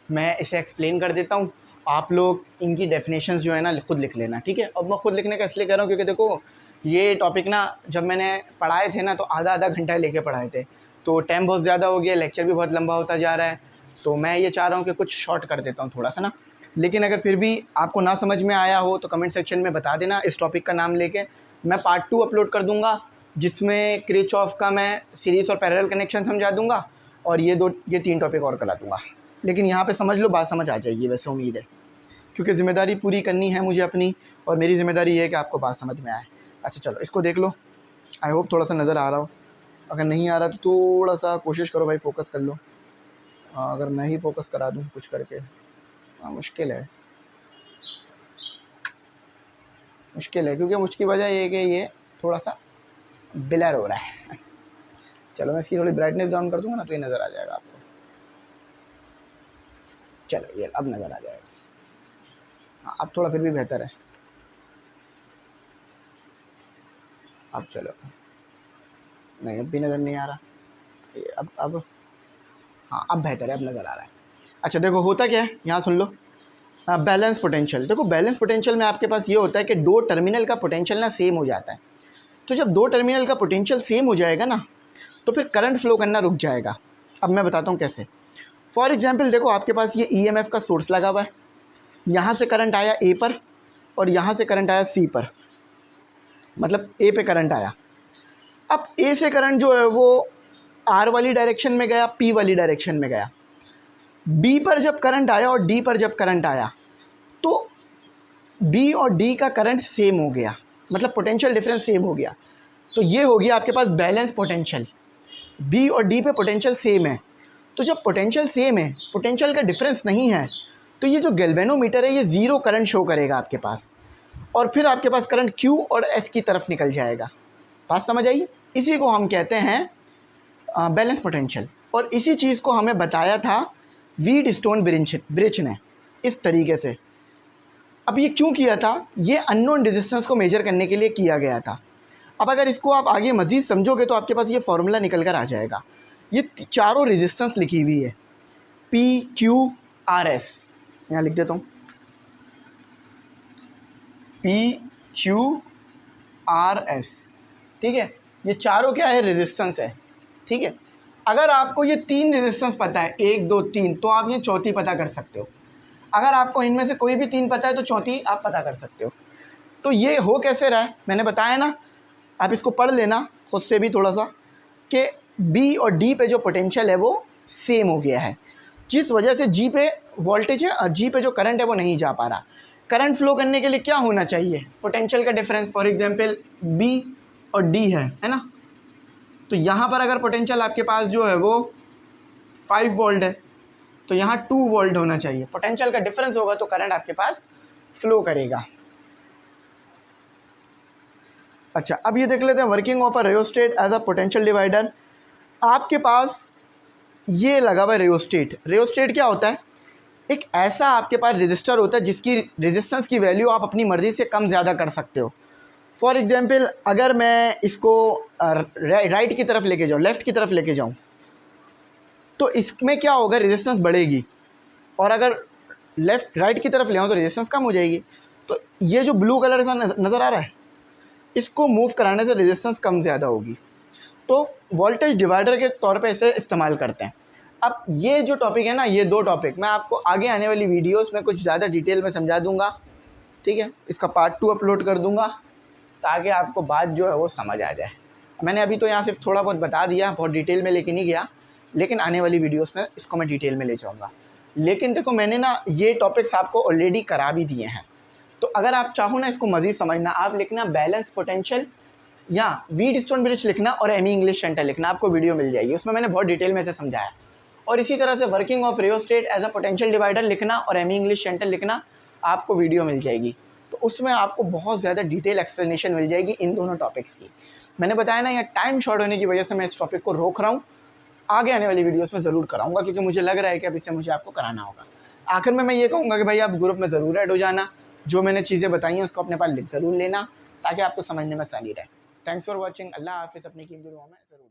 मैं इसे एक्सप्लेन कर देता हूँ। आप लोग इनकी डेफिनेशंस जो है ना खुद लिख लेना। ठीक है, अब मैं खुद लिखने का इसलिए कर रहा हूँ क्योंकि देखो ये टॉपिक ना जब मैंने पढ़ाए थे ना तो आधा घंटा लेके पढ़ाए थे, तो टाइम बहुत ज़्यादा हो गया, लेक्चर भी बहुत लंबा होता जा रहा है। तो मैं ये चाह रहा हूँ कि कुछ शॉर्ट कर देता हूँ थोड़ा सा ना। लेकिन अगर फिर भी आपको ना समझ में आया हो तो कमेंट सेक्शन में बता देना। इस टॉपिक का नाम लेके मैं पार्ट 2 अपलोड कर दूँगा, जिसमें किरचॉफ का मैं सीरीज़ और पैरेलल कनेक्शन समझा दूँगा और ये 3 टॉपिक और करा दूँगा। लेकिन यहाँ पे समझ लो, बात समझ आ जाएगी वैसे उम्मीद है, क्योंकि ज़िम्मेदारी पूरी करनी है मुझे अपनी, और मेरी ज़िम्मेदारी ये है कि आपको बात समझ में आए। अच्छा चलो इसको देख लो, आई होप थोड़ा सा नज़र आ रहा हो। अगर नहीं आ रहा तो थोड़ा सा कोशिश करो भाई, फोकस कर लो। अगर मैं ही फोकस करा दूँ कुछ करके, मुश्किल है क्योंकि उसकी वजह ये है कि ये थोड़ा सा ब्लर हो रहा है। चलो मैं इसकी थोड़ी ब्राइटनेस डाउन कर दूँगा ना तो ये नज़र आ जाएगा आपको। चलो ये अब नज़र आ जाएगा। हाँ अब थोड़ा फिर भी बेहतर है। अब चलो, नहीं अब भी नज़र नहीं आ रहा, अब हाँ अब बेहतर है, अब नज़र आ रहा है। अच्छा देखो होता क्या है, यहाँ सुन लो। Balance potential. देखो बैलेंस पोटेंशियल में आपके पास ये होता है कि दो टर्मिनल का पोटेंशियल ना सेम हो जाता है। तो जब दो टर्मिनल का पोटेंशियल सेम हो जाएगा ना तो फिर करंट फ्लो करना रुक जाएगा। अब मैं बताता हूँ कैसे। फॉर एग्जांपल देखो आपके पास ये ईएमएफ का सोर्स लगा हुआ है, यहाँ से करंट आया ए पर और यहाँ से करंट आया सी पर, मतलब ए पे करंट आया। अब ए से करंट जो है वो आर वाली डायरेक्शन में गया, पी वाली डायरेक्शन में गया। बी पर जब करंट आया और डी पर जब करंट आया तो बी और डी का करंट सेम हो गया, मतलब पोटेंशियल डिफरेंस सेम हो गया। तो ये हो गया आपके पास बैलेंस पोटेंशियल। बी और डी पे पोटेंशियल सेम है, तो जब पोटेंशियल सेम है, पोटेंशियल का डिफरेंस नहीं है, तो ये जो गैल्वेनोमीटर है ये ज़ीरो करंट शो करेगा आपके पास, और फिर आपके पास करंट क्यू और एस की तरफ निकल जाएगा। बात समझ आई? इसी को हम कहते हैं बैलेंस पोटेंशियल। और इसी चीज़ को हमें बताया था व्हीटस्टोन ब्रिज ने इस तरीके से। अब ये क्यों किया था? ये अननोन रेजिस्टेंस को मेजर करने के लिए किया गया था। अब अगर इसको आप आगे मज़ीद समझोगे तो आपके पास ये फार्मूला निकल कर आ जाएगा। ये चारों रेजिस्टेंस लिखी हुई है, पी क्यू आर एस। यहाँ लिख देता हूँ, पी क्यू RS, ठीक है। ये चारों क्या है, रेजिस्टेंस है, ठीक है। अगर आपको ये 3 रेजिस्टेंस पता है, 1 2 3, तो आप ये चौथी पता कर सकते हो। अगर आपको इनमें से कोई भी 3 पता है तो चौथी आप पता कर सकते हो। तो ये हो कैसे रहा है, मैंने बताया ना, आप इसको पढ़ लेना खुद से भी थोड़ा सा, कि B और D पे जो पोटेंशियल है वो सेम हो गया है, जिस वजह से G पे वोल्टेज है और G पे जो करंट है वो नहीं जा पा रहा। करंट फ्लो करने के लिए क्या होना चाहिए, पोटेंशियल का डिफरेंस। फॉर एग्जांपल B और D है ना, तो यहाँ पर अगर पोटेंशियल आपके पास जो है वो 5 वोल्ट है, तो यहाँ 2 वोल्ट होना चाहिए। पोटेंशियल का डिफरेंस होगा तो करंट आपके पास फ्लो करेगा। अच्छा, अब ये देख लेते हैं working of a rheostat as a potential divider. आपके पास ये लगा हुआ है रियोस्टेट। रियोस्टेट क्या होता है, एक ऐसा आपके पास रजिस्टर होता है जिसकी रेजिस्टेंस की वैल्यू आप अपनी मर्ज़ी से कम ज़्यादा कर सकते हो। फॉर एग्जांपल अगर मैं इसको राइट की तरफ लेके जाऊँ, लेफ़्ट की तरफ लेके जाऊँ, तो इसमें क्या होगा, रेजिस्टेंस बढ़ेगी, और अगर लेफ़्ट राइट की तरफ ले आऊँ तो रेजिस्टेंस कम हो जाएगी। तो ये जो ब्लू कलर सा नज़र आ रहा है, इसको मूव कराने से रेजिस्टेंस कम ज़्यादा होगी, तो वोल्टेज डिवाइडर के तौर पे इसे इस्तेमाल करते हैं। अब ये जो टॉपिक है ना, ये 2 टॉपिक मैं आपको आगे आने वाली वीडियोस में कुछ ज़्यादा डिटेल में समझा दूंगा, ठीक है। इसका पार्ट 2 अपलोड कर दूंगा ताकि आपको बात जो है वो समझ आ जाए। मैंने अभी तो यहाँ सिर्फ थोड़ा बहुत बता दिया, बहुत डिटेल में लेके नहीं गया, लेकिन आने वाली वीडियोस में इसको मैं डिटेल में ले जाऊँगा। लेकिन देखो, मैंने ना ये टॉपिक्स आपको ऑलरेडी करा भी दिए हैं, तो अगर आप चाहो ना इसको मज़ीद समझना, आप लिखना बैलेंस पोटेंशियल या व्हीटस्टोन ब्रिज लिखना और एमी इंग्लिश सेंटर लिखना, आपको वीडियो मिल जाएगी, उसमें मैंने बहुत डिटेल में से समझाया। और इसी तरह से working of rheostat as a potential divider लिखना और एमी इंग्लिश सेंटर लिखना, आपको वीडियो मिल जाएगी, तो उसमें आपको बहुत ज़्यादा डिटेल एक्सप्लेनेशन मिल जाएगी इन दोनों टॉपिक्स की। मैंने बताया ना, यह टाइम शॉर्ट होने की वजह से मैं इस टॉपिक को रोक रहा हूँ, आगे आने वाली वीडियोस में ज़रूर कराऊंगा, क्योंकि मुझे लग रहा है कि अब इसे मुझे आपको कराना होगा। आखिर में मैं ये कहूँगा कि भाई आप ग्रुप में ज़रूर ऐड हो जाना, जो मैंने चीज़ें बताई हैं उसको अपने पास लिख ज़रूर लेना, ताकि आपको समझने में आसानी रहे। Thanks for watching. अल्लाह हाफिज़। अपनी कीमती दुआ में ज़रूर।